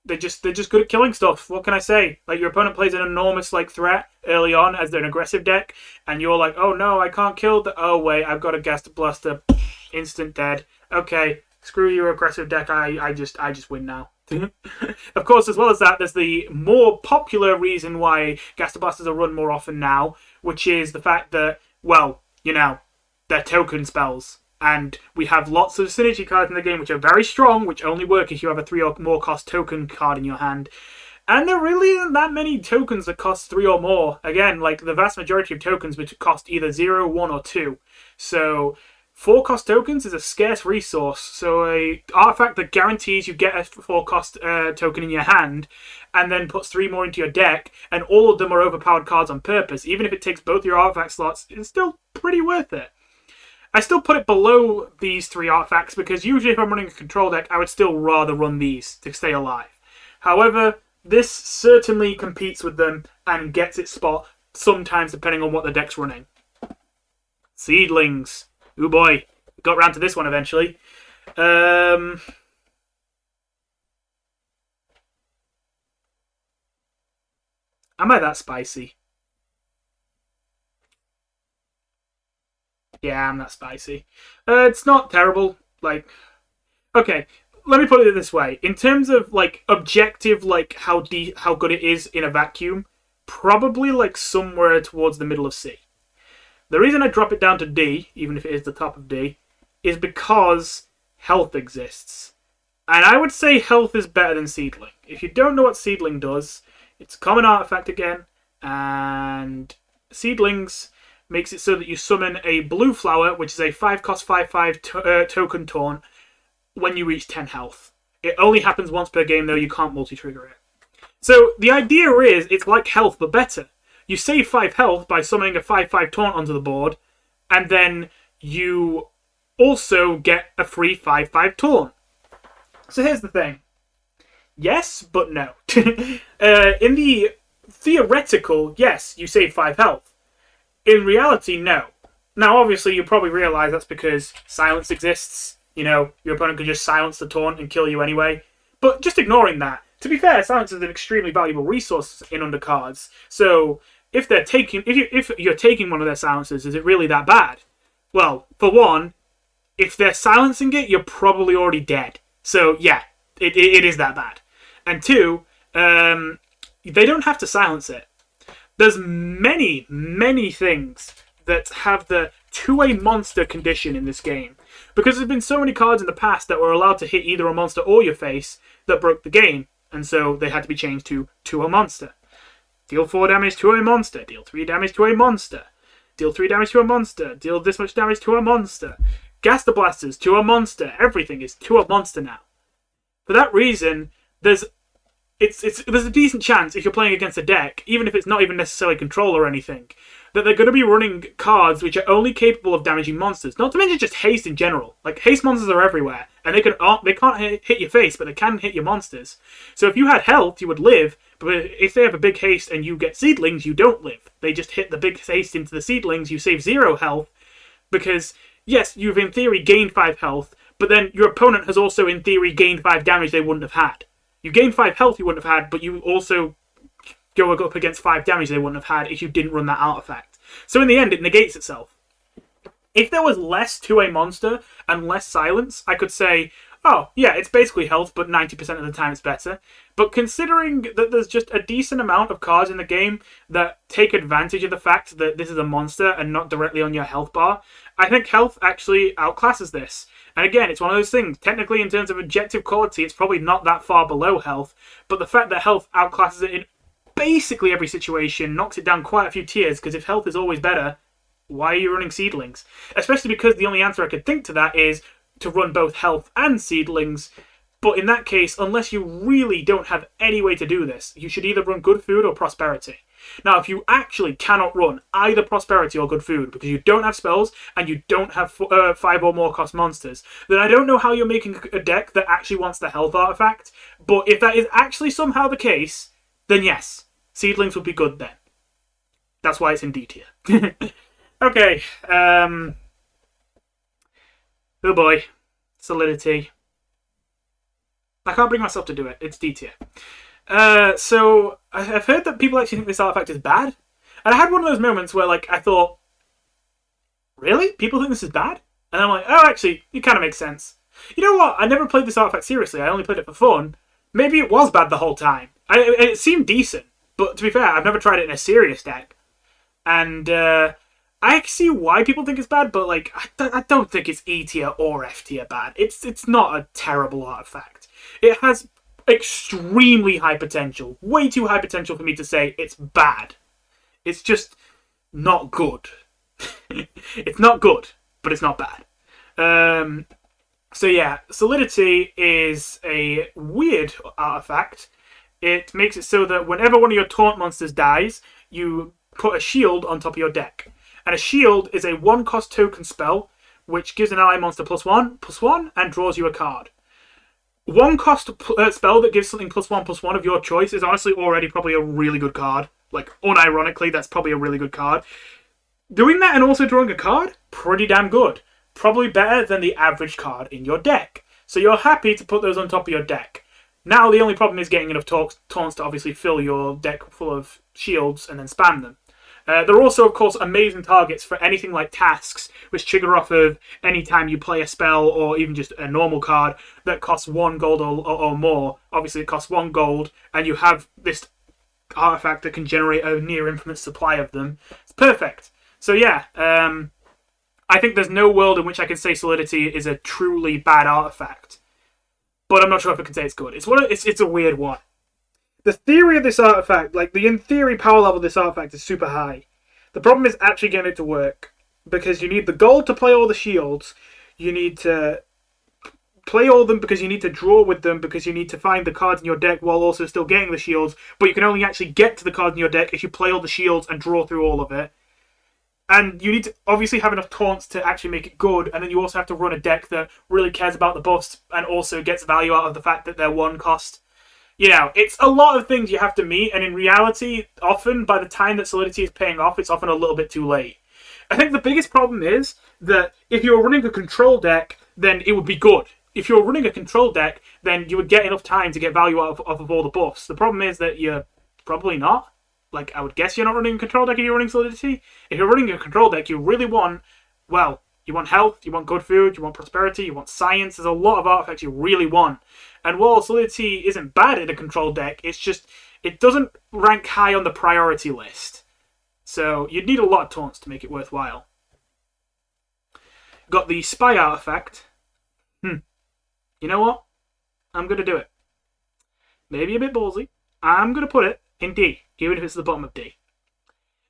they're just good at killing stuff. What can I say? Like, your opponent plays an enormous like threat early on as an aggressive deck, and you're like, oh no, I can't kill the. Oh wait, I've got a Gaster Blaster, instant dead. Okay, screw your aggressive deck. I just win now. Of course, as well as that, there's the more popular reason why Gaster Blasters are run more often now, which is the fact that, well, you know, they're token spells. And we have lots of synergy cards in the game which are very strong, which only work if you have a 3 or more cost token card in your hand. And there really isn't that many tokens that cost 3 or more. Again, like the vast majority of tokens which cost either 0, 1, or 2. So 4 cost tokens is a scarce resource. So a artifact that guarantees you get a 4 cost token in your hand and then puts 3 more into your deck, and all of them are overpowered cards on purpose, even if it takes both your artifact slots, it's still pretty worth it. I still put it below these 3 artifacts because usually if I'm running a control deck, I would still rather run these to stay alive. However, this certainly competes with them and gets its spot sometimes depending on what the deck's running. Seedlings. Oh boy, got round to this one eventually. Am I that spicy? Yeah, I'm not spicy. It's not terrible. Like, okay, let me put it this way. In terms of like objective, like how good it is in a vacuum, probably like somewhere towards the middle of C. The reason I drop it down to D, even if it is the top of D, is because health exists. And I would say health is better than Seedling. If you don't know what Seedling does, it's a common artifact again, and Seedlings makes it so that you summon a blue flower, which is a 5 cost 5/5 token taunt, when you reach 10 health. It only happens once per game, though. You can't multi-trigger it. So the idea is it's like health, but better. You save 5 health by summoning a 5/5 taunt onto the board, and then you also get a free 5/5 taunt. So here's the thing. Yes, but no. In the theoretical, yes, you save 5 health. In reality, no. Now, obviously, you probably realise that's because silence exists. You know, your opponent can just silence the taunt and kill you anyway. But just ignoring that, to be fair, silence is an extremely valuable resource in Undercards. So if they're taking, if you're taking one of their silences, is it really that bad? Well, for one, if they're silencing it, you're probably already dead. So yeah, it is that bad. And 2, they don't have to silence it. There's many, many things that have the two-way monster condition in this game. Because there's been so many cards in the past that were allowed to hit either a monster or your face that broke the game. And so they had to be changed to a monster. Deal 4 damage to a monster. Deal 3 damage to a monster. Deal 3 damage to a monster. Deal this much damage to a monster. Gaster Blasters to a monster. Everything is to a monster now. For that reason, there's a decent chance if you're playing against a deck, even if it's not even necessarily control or anything, that they're going to be running cards which are only capable of damaging monsters. Not to mention just haste in general. Like, haste monsters are everywhere, and they can't hit your face, but they can hit your monsters. So if you had health, you would live, but if they have a big haste and you get seedlings, you don't live. They just hit the big haste into the seedlings, you save 0 health, because, yes, you've in theory gained 5 health, but then your opponent has also in theory gained 5 damage they wouldn't have had. You gain 5 health you wouldn't have had, but you also go up against 5 damage they wouldn't have had if you didn't run that artifact. So in the end, it negates itself. If there was less to a monster and less silence, I could say, oh, yeah, it's basically health, but 90% of the time it's better. But considering that there's just a decent amount of cards in the game that take advantage of the fact that this is a monster and not directly on your health bar, I think health actually outclasses this. And again, it's one of those things. Technically, in terms of objective quality, it's probably not that far below health. But the fact that health outclasses it in basically every situation knocks it down quite a few tiers, because if health is always better, why are you running seedlings? Especially because the only answer I could think to that is to run both health and seedlings. But in that case, unless you really don't have any way to do this, you should either run good food or prosperity. Now, if you actually cannot run either prosperity or good food because you don't have spells and you don't have 5 or more cost monsters, then I don't know how you're making a deck that actually wants the health artifact. But if that is actually somehow the case, then yes, seedlings would be good then. That's why it's in D tier. Okay, Oh boy. Solidity. I can't bring myself to do it. It's D tier. So I've heard that people actually think this artifact is bad. And I had one of those moments where, like, I thought, really? People think this is bad? And I'm like, oh, actually, it kind of makes sense. You know what? I never played this artifact seriously. I only played it for fun. Maybe it was bad the whole time. It seemed decent. But to be fair, I've never tried it in a serious deck. And I see why people think it's bad, but like I don't think it's E tier or F tier bad. It's not a terrible artifact. It has extremely high potential. Way too high potential for me to say it's bad. It's just not good. It's not good, but it's not bad. So yeah, Solidity is a weird artifact. It makes it so that whenever one of your taunt monsters dies, you put a shield on top of your deck. And a shield is a 1-cost token spell, which gives an ally monster +1/+1, and draws you a card. 1-cost spell that gives something +1/+1 of your choice is honestly already probably a really good card. Like, unironically, that's probably a really good card. Doing that and also drawing a card, pretty damn good. Probably better than the average card in your deck. So you're happy to put those on top of your deck. Now the only problem is getting enough taunts to obviously fill your deck full of shields and then spam them. They're also, of course, amazing targets for anything like tasks, which trigger off of any time you play a spell or even just a normal card that costs 1 gold or more. Obviously, it costs 1 gold, and you have this artifact that can generate a near infinite supply of them. It's perfect. So yeah, I think there's no world in which I can say Solidity is a truly bad artifact. But I'm not sure if I can say it's good. It's a weird one. The theory of this artifact, like the in theory power level of this artifact is super high. The problem is actually getting it to work. Because you need the gold to play all the shields. You need to play all of them because you need to draw with them because you need to find the cards in your deck while also still getting the shields. But you can only actually get to the cards in your deck if you play all the shields and draw through all of it. And you need to obviously have enough taunts to actually make it good. And then you also have to run a deck that really cares about the buffs and also gets value out of the fact that they're 1 cost. You know, it's a lot of things you have to meet. And in reality, often by the time that Solidity is paying off, it's often a little bit too late. I think the biggest problem is that if you're running a control deck, then it would be good. If you're running a control deck, then you would get enough time to get value out of all the buffs. The problem is that you're probably not. Like, I would guess you're not running a control deck if you're running Solidity. If you're running a control deck, you really want, well, you want health, you want good food, you want prosperity, you want science. There's a lot of artifacts you really want. And while Solidity isn't bad in a control deck, it's just, it doesn't rank high on the priority list. So you'd need a lot of taunts to make it worthwhile. Got the Spy artifact. You know what? I'm going to do it. Maybe a bit ballsy. I'm going to put it in D, even if it's the bottom of D.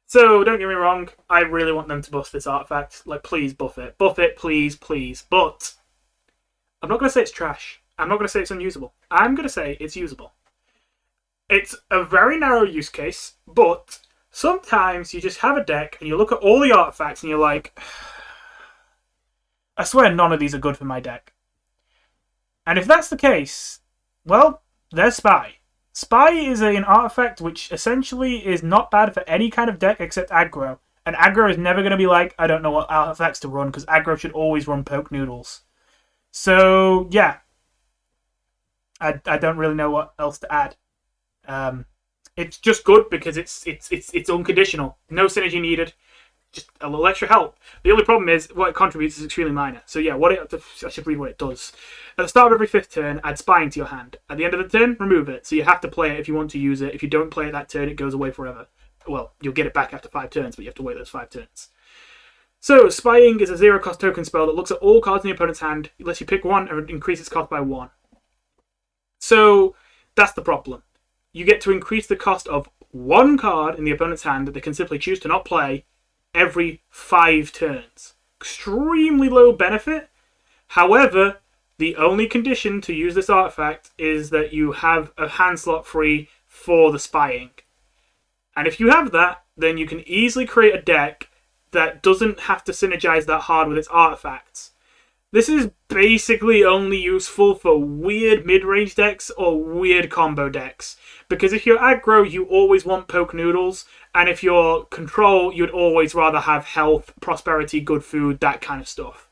So, don't get me wrong, I really want them to buff this artifact. Like, please buff it. Buff it, please, please. But I'm not going to say it's trash. I'm not going to say it's unusable. I'm going to say it's usable. It's a very narrow use case, but sometimes you just have a deck and you look at all the artifacts and you're like, I swear none of these are good for my deck. And if that's the case, well, there's Spy. Spy is an artifact which essentially is not bad for any kind of deck except aggro. And aggro is never going to be like, I don't know what artifacts to run, because aggro should always run poke Noodles. So, yeah. I don't really know what else to add. It's just good because it's unconditional. No synergy needed. Just a little extra help. The only problem is what it contributes is extremely minor. So yeah, I should read what it does. At the start of every 5th turn, add Spy into your hand. At the end of the turn, remove it. So you have to play it if you want to use it. If you don't play it that turn, it goes away forever. Well, you'll get it back after 5 turns, but you have to wait those 5 turns. So, Spying is a 0-cost token spell that looks at all cards in your opponent's hand, lets you pick one, and increase its cost by 1. So, that's the problem. You get to increase the cost of 1 card in the opponent's hand that they can simply choose to not play every 5 turns. Extremely low benefit. However, the only condition to use this artifact is that you have a hand slot free for the Spying. And if you have that, then you can easily create a deck that doesn't have to synergize that hard with its artifacts. This is basically only useful for weird mid-range decks or weird combo decks. Because if you're aggro, you always want poke Noodles. And if you're control, you'd always rather have health, prosperity, good food, that kind of stuff.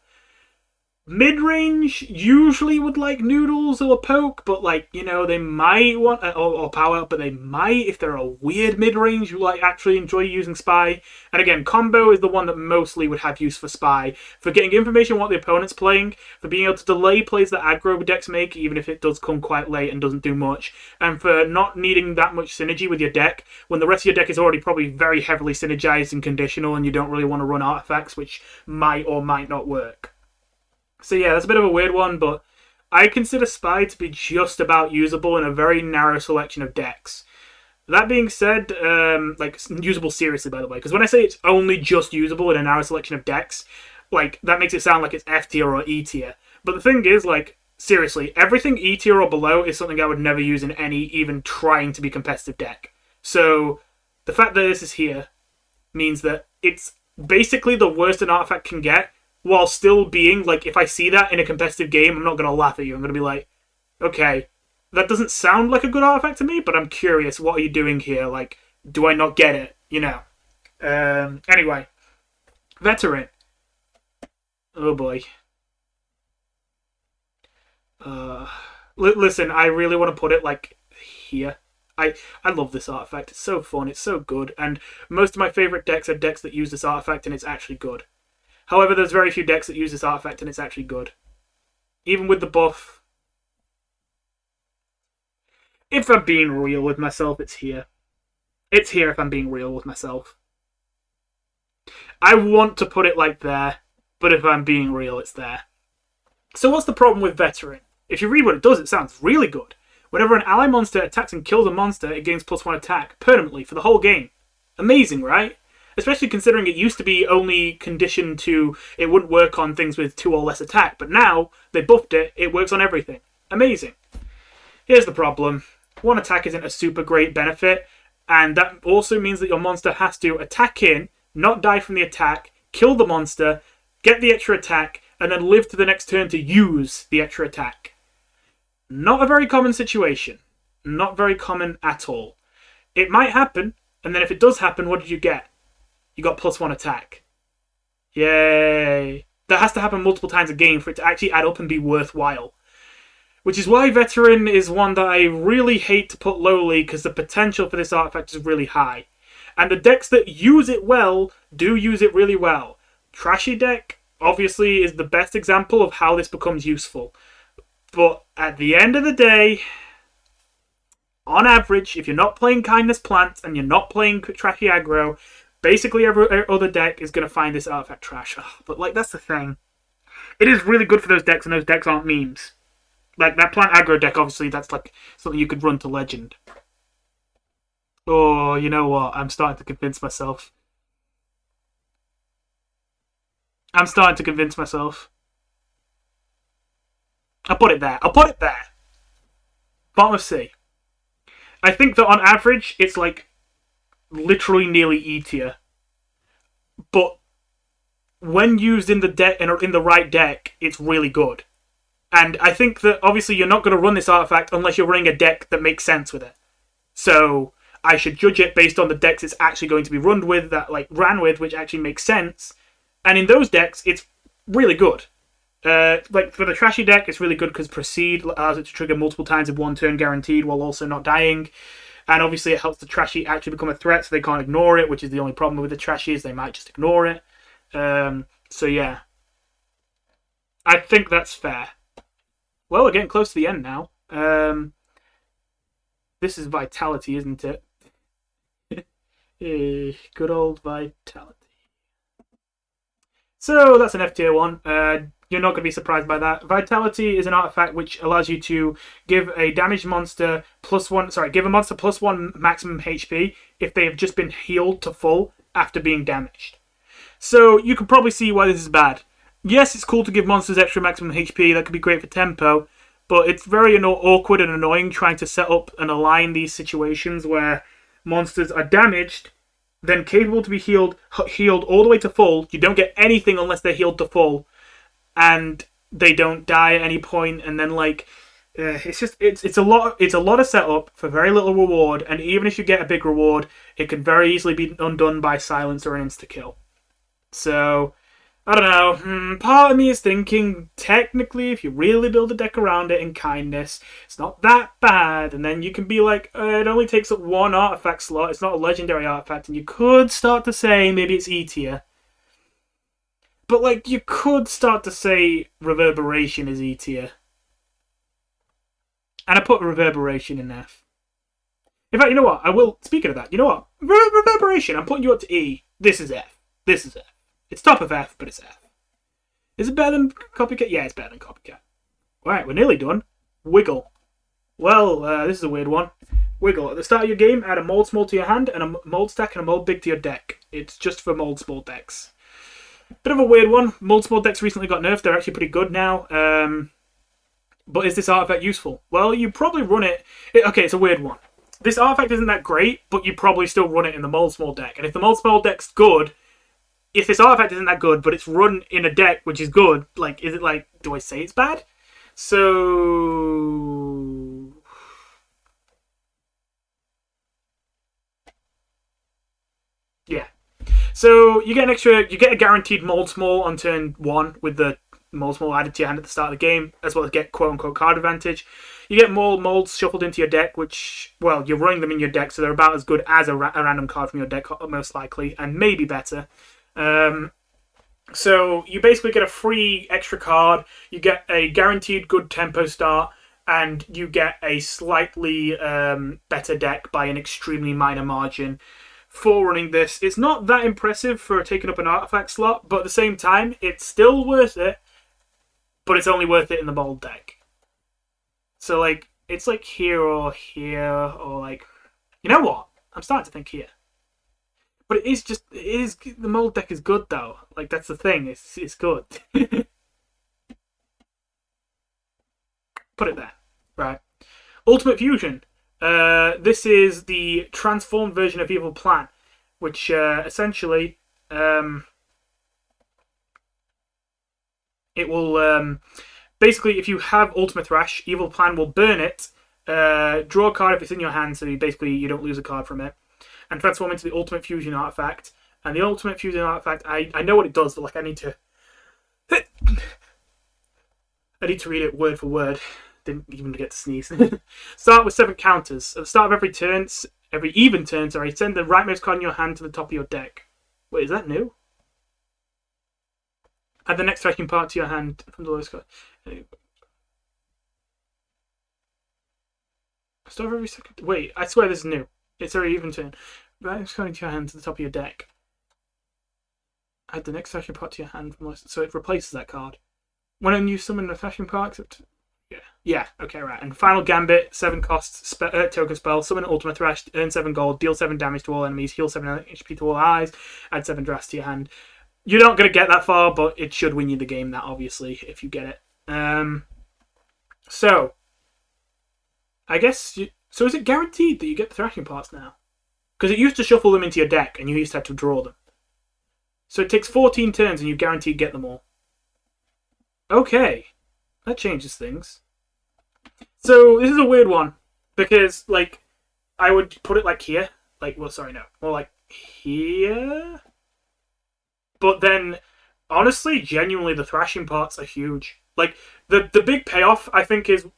Mid-range usually would like Noodles or Poke, but like, they might want or Power, but they might if they're a weird mid-range who like actually enjoy using Spy. And again, Combo is the one that mostly would have use for Spy, for getting information on what the opponent's playing, for being able to delay plays that aggro decks make, even if it does come quite late and doesn't do much, and for not needing that much synergy with your deck when the rest of your deck is already probably very heavily synergized and conditional, and you don't really want to run artifacts which might or might not work. So yeah, that's a bit of a weird one, but I consider Spy to be just about usable in a very narrow selection of decks. That being said, like, usable seriously, by the way, because when I say it's only just usable in a narrow selection of decks, like, that makes it sound like it's F tier or E tier. But the thing is, like, seriously, everything E tier or below is something I would never use in any even trying to be competitive deck. So the fact that this is here means that it's basically the worst an artifact can get, while still being, like, if I see that in a competitive game, I'm not going to laugh at you. I'm going to be like, okay, that doesn't sound like a good artifact to me, but I'm curious, what are you doing here? Like, do I not get it? Anyway. Veteran. Oh, boy. Listen, I really want to put it, like, here. I love this artifact. It's so fun. It's so good. And most of my favorite decks are decks that use this artifact, and it's actually good. However, there's very few decks that use this artifact, and it's actually good. Even with the buff. If I'm being real with myself, it's here. It's here if I'm being real with myself. I want to put it like there, but if I'm being real, it's there. So what's the problem with Veteran? If you read what it does, it sounds really good. Whenever an ally monster attacks and kills a monster, it gains +1 attack permanently for the whole game. Amazing, right? Especially considering it used to be only conditioned to it wouldn't work on things with 2 or less attack, but now they buffed it, it works on everything. Amazing. Here's the problem. 1 attack isn't a super great benefit, and that also means that your monster has to attack in, not die from the attack, kill the monster, get the extra attack, and then live to the next turn to use the extra attack. Not a very common situation. Not very common at all. It might happen, and then if it does happen, what did you get? You got +1 attack. Yay. That has to happen multiple times a game for it to actually add up and be worthwhile. Which is why Veteran is one that I really hate to put lowly, because the potential for this artifact is really high. And the decks that use it well do use it really well. Trashy deck, obviously, is the best example of how this becomes useful. But at the end of the day, on average, if you're not playing Kindness Plant and you're not playing Trashy Aggro, basically every other deck is going to find this artifact trash. But, like, that's the thing. It is really good for those decks, and those decks aren't memes. Like, that Plant Aggro deck, obviously, that's, like, something you could run to Legend. Oh, you know what? I'm starting to convince myself. I'll put it there. Bottom of C. I think that on average, it's, like, literally nearly E tier, but when used in the deck in the right deck, it's really good. And I think that obviously you're not going to run this artifact unless you're running a deck that makes sense with it. So I should judge it based on the decks it's actually going to be ran with, which actually makes sense. And in those decks, it's really good. Like for the Trashy deck, it's really good because Proceed allows it to trigger multiple times in 1 turn guaranteed while also not dying. And obviously it helps the Trashy actually become a threat, so they can't ignore it, which is the only problem with the Trashy, is they might just ignore it. So yeah. I think that's fair. Well, we're getting close to the end now. This is Vitality, isn't it? Good old Vitality. So that's an F tier one. You're not going to be surprised by that. Vitality is an artifact which allows you to give a damaged monster give a monster +1 maximum HP if they have just been healed to full after being damaged. So you can probably see why this is bad. Yes, it's cool to give monsters extra maximum HP. That could be great for tempo, but it's very awkward and annoying trying to set up and align these situations where monsters are damaged, then capable to be healed all the way to full. You don't get anything unless they're healed to full, and they don't die at any point. And then it's a lot of setup for very little reward. And even if you get a big reward, it can very easily be undone by silence or an insta kill. So I don't know. Part of me is thinking, technically, if you really build a deck around it in kindness, it's not that bad. And then you can be like, it only takes up one artifact slot. It's not a legendary artifact. And you could start to say maybe it's E tier. But, like, you could start to say Reverberation is E tier. And I put Reverberation in F. In fact, you know what? I will, speaking of that, you know what? Reverberation, I'm putting you up to E. This is F. This is F. It's top of F, but it's F. Is it better than Copycat? Yeah, it's better than Copycat. Alright, we're nearly done. Wiggle. Well, this is a weird one. Wiggle. At the start of your game, add a mold small to your hand and a mold stack and a mold big to your deck. It's just for mold small decks. Bit of a weird one. Mold small decks recently got nerfed. They're actually pretty good now. But is this artifact useful? Well, you probably run it... Okay, it's a weird one. This artifact isn't that great, but you probably still run it in the mold small deck. And if the mold small deck's good... If this artifact isn't that good, but it's run in a deck which is good, like, is it like, do I say it's bad? So... Yeah. So, you get a guaranteed mold small on turn 1 with the mold small added to your hand at the start of the game, as well as get quote-unquote card advantage. You get more molds shuffled into your deck, which, well, you're running them in your deck, so they're about as good as a random card from your deck, most likely, and maybe better. So you basically get a free extra card, you get a guaranteed good tempo start, and you get a slightly better deck by an extremely minor margin for running this. It's not that impressive for taking up an artifact slot, but at the same time, it's still worth it, but it's only worth it in the mold deck. So, like, it's like here, or like... You know what? I'm starting to think here. But the mold deck is good though. Like, that's the thing. It's good. Put it there. Right. Ultimate Fusion. This is the transformed version of Evil Plan, which essentially it will basically, if you have Ultimate Thrash, Evil Plan will burn it, draw a card if it's in your hand, so you don't lose a card from it, and transform into the Ultimate Fusion artifact. And the Ultimate Fusion artifact, I know what it does, but like I need to read it word for word. Didn't even get to sneeze. Start with 7 counters. At the start of every even turn, send the rightmost card in your hand to the top of your deck. Wait, is that new? Add the next striking part to your hand from the lowest card. Start of every second. Wait, I swear this is new. It's every even turn. Rightmost card into your hand to the top of your deck. Add the next striking part to your hand from the lowest, so it replaces that card. When you summon a thrashing part, except. Yeah, okay, right. And Final Gambit, 7 costs, token spell, summon Ultimate Thrash, earn 7 gold, deal 7 damage to all enemies, heal 7 HP to all eyes, add 7 drafts to your hand. You're not going to get that far, but it should win you the game, that obviously, if you get it. So, I guess, so is it guaranteed that you get the thrashing parts now? Because it used to shuffle them into your deck, and you used to have to draw them. So it takes 14 turns, and you guaranteed get them all. Okay, that changes things. So, this is a weird one, because, like, I would put it like here. Like, well, sorry, no. More like here? But then, honestly, genuinely, the thrashing parts are huge. Like, the big payoff, I think, is...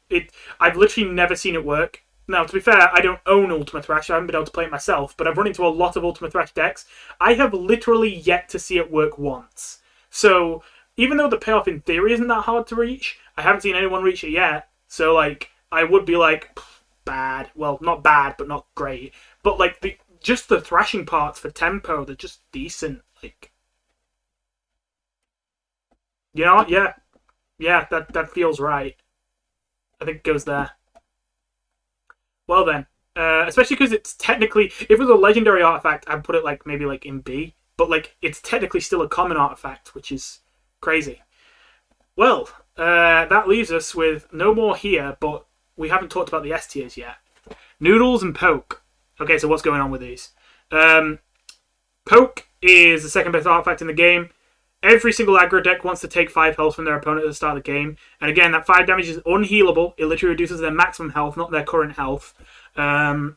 I've literally never seen it work. Now, to be fair, I don't own Ultimate Thrash. I haven't been able to play it myself, but I've run into a lot of Ultimate Thrash decks. I have literally yet to see it work once. So, even though the payoff in theory isn't that hard to reach, I haven't seen anyone reach it yet. So, like, I would be like, bad. Well, not bad, but not great. But, like, just the thrashing parts for tempo, they're just decent. Like, you know what? Yeah. Yeah, that feels right. I think it goes there. Well then, especially because it's technically, if it was a legendary artifact, I'd put it like maybe like in B. But like, it's technically still a common artifact, which is crazy. Well, that leaves us with no more here, but we haven't talked about the S tiers yet. Noodles and Poke. Okay, so what's going on with these? Poke is the second best artifact in the game. Every single aggro deck wants to take 5 health from their opponent at the start of the game. And again, that 5 damage is unhealable. It literally reduces their maximum health, not their current health. And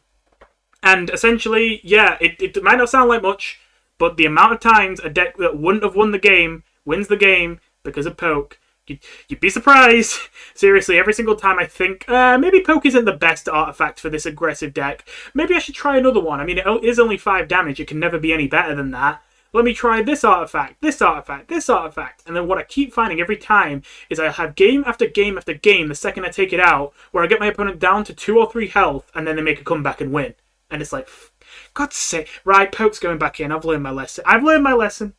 essentially, yeah, it might not sound like much, but the amount of times a deck that wouldn't have won the game wins the game because of poke. You'd be surprised. Seriously, every single time I think, maybe poke isn't the best artifact for this aggressive deck. Maybe I should try another one. I mean, it is only 5 damage. It can never be any better than that. Let me try this artifact, this artifact, this artifact. And then what I keep finding every time is I have game after game after game the second I take it out, where I get my opponent down to 2 or 3 health, and then they make a comeback and win. And it's like, God's sake. Right, poke's going back in. I've learned my lesson.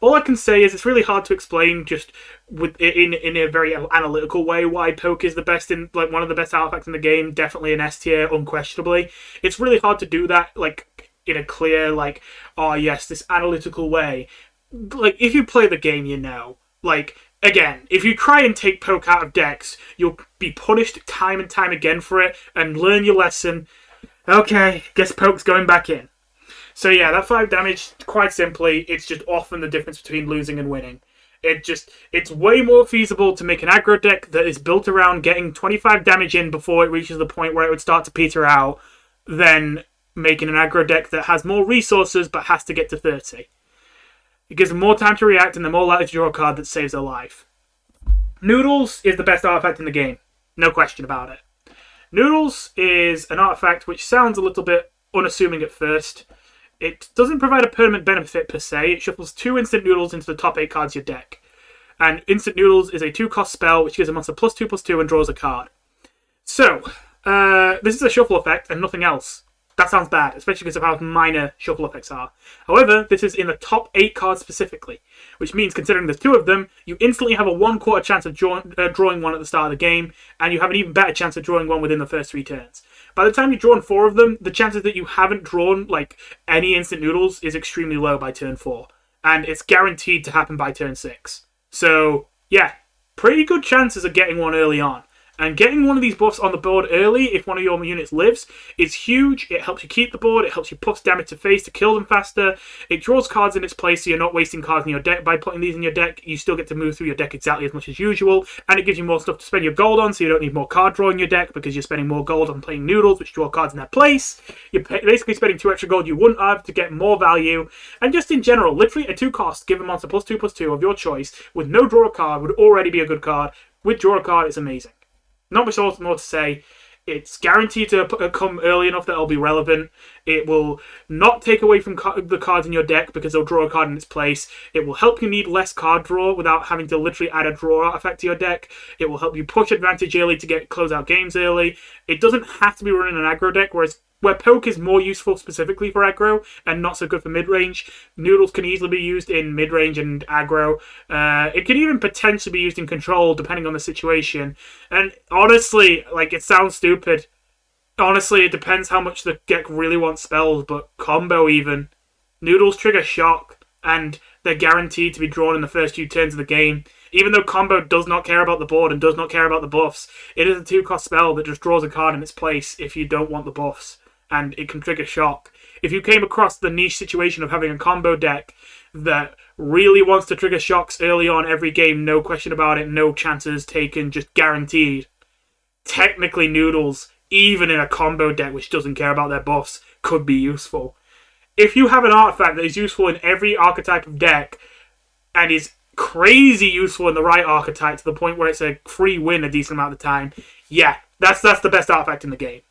All I can say is it's really hard to explain just in a very analytical way why poke is the best in one of the best artifacts in the game. Definitely an S tier, unquestionably. It's really hard to do that in a clear oh yes, this analytical way. If you play the game, you know. Again, if you try and take poke out of decks, you'll be punished time and time again for it, and learn your lesson. Okay, guess poke's going back in. So yeah, that 5 damage, quite simply, it's just often the difference between losing and winning. It's way more feasible to make an aggro deck that is built around getting 25 damage in before it reaches the point where it would start to peter out than making an aggro deck that has more resources but has to get to 30. It gives them more time to react and they're more likely to draw a card that saves their life. Noodles is the best artifact in the game. No question about it. Noodles is an artifact which sounds a little bit unassuming at first. It doesn't provide a permanent benefit per se. It shuffles 2 instant Noodles into the top 8 cards of your deck. And instant Noodles is a 2-cost spell which gives a monster +2/+2 and draws a card. So, this is a shuffle effect and nothing else. That sounds bad, especially because of how minor shuffle effects are. However, this is in the top 8 cards specifically, which means considering there's 2 of them, you instantly have a 1/4 chance of drawing one at the start of the game, and you have an even better chance of drawing one within the first 3 turns. By the time you've drawn 4 of them, the chances that you haven't drawn any instant Noodles is extremely low by turn 4, and it's guaranteed to happen by turn 6. So, yeah, pretty good chances of getting one early on. And getting one of these buffs on the board early, if one of your units lives, is huge. It helps you keep the board, it helps you push damage to face to kill them faster. It draws cards in its place so you're not wasting cards in your deck. By putting these in your deck, you still get to move through your deck exactly as much as usual. And it gives you more stuff to spend your gold on, so you don't need more card draw in your deck because you're spending more gold on playing Noodles, which draw cards in their place. You're basically spending 2 extra gold you wouldn't have to get more value. And just in general, literally a 2-cost, give a monster +2/+2 of your choice with no draw a card would already be a good card. With draw a card, it's amazing. Not much more to say. It's guaranteed to come early enough that it'll be relevant. It will not take away from the cards in your deck because they'll draw a card in its place. It will help you need less card draw without having to literally add a draw artifact to your deck. It will help you push advantage early to close out games early. It doesn't have to be running an aggro deck, where poke is more useful specifically for aggro and not so good for mid-range. Noodles can easily be used in mid-range and aggro. It could even potentially be used in control depending on the situation. And honestly, it sounds stupid. Honestly, it depends how much the deck really wants spells, but combo even. Noodles trigger shock, and they're guaranteed to be drawn in the first few turns of the game. Even though combo does not care about the board and does not care about the buffs, it is a 2-cost spell that just draws a card in its place if you don't want the buffs. And it can trigger shock. If you came across the niche situation of having a combo deck that really wants to trigger shocks early on every game, no question about it, no chances taken, just guaranteed, technically Noodles, even in a combo deck which doesn't care about their buffs, could be useful. If you have an artifact that is useful in every archetype of deck and is crazy useful in the right archetype to the point where it's a free win a decent amount of the time, yeah, that's the best artifact in the game.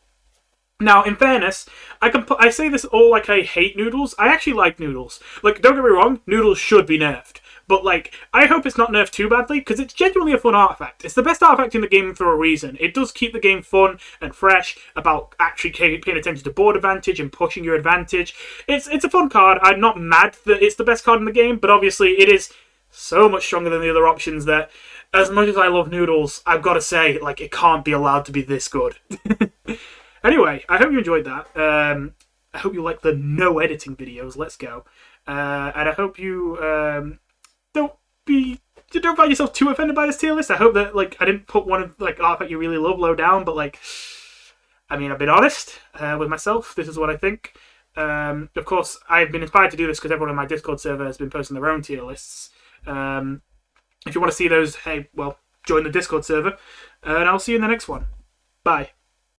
Now, in fairness, I say this all like I hate Noodles. I actually like Noodles. Don't get me wrong, Noodles should be nerfed. But, I hope it's not nerfed too badly, because it's genuinely a fun artifact. It's the best artifact in the game for a reason. It does keep the game fun and fresh about actually paying attention to board advantage and pushing your advantage. It's a fun card. I'm not mad that it's the best card in the game, but obviously it is so much stronger than the other options that, as much as I love Noodles, I've got to say, it can't be allowed to be this good. Anyway, I hope you enjoyed that. I hope you like the no editing videos. Let's go. And I hope you don't find yourself too offended by this tier list. I hope that I didn't put one of artifact you really love low down, but I mean, I've been honest with myself. This is what I think. Of course, I've been inspired to do this because everyone in my Discord server has been posting their own tier lists. If you want to see those, hey, well, join the Discord server, and I'll see you in the next one. Bye.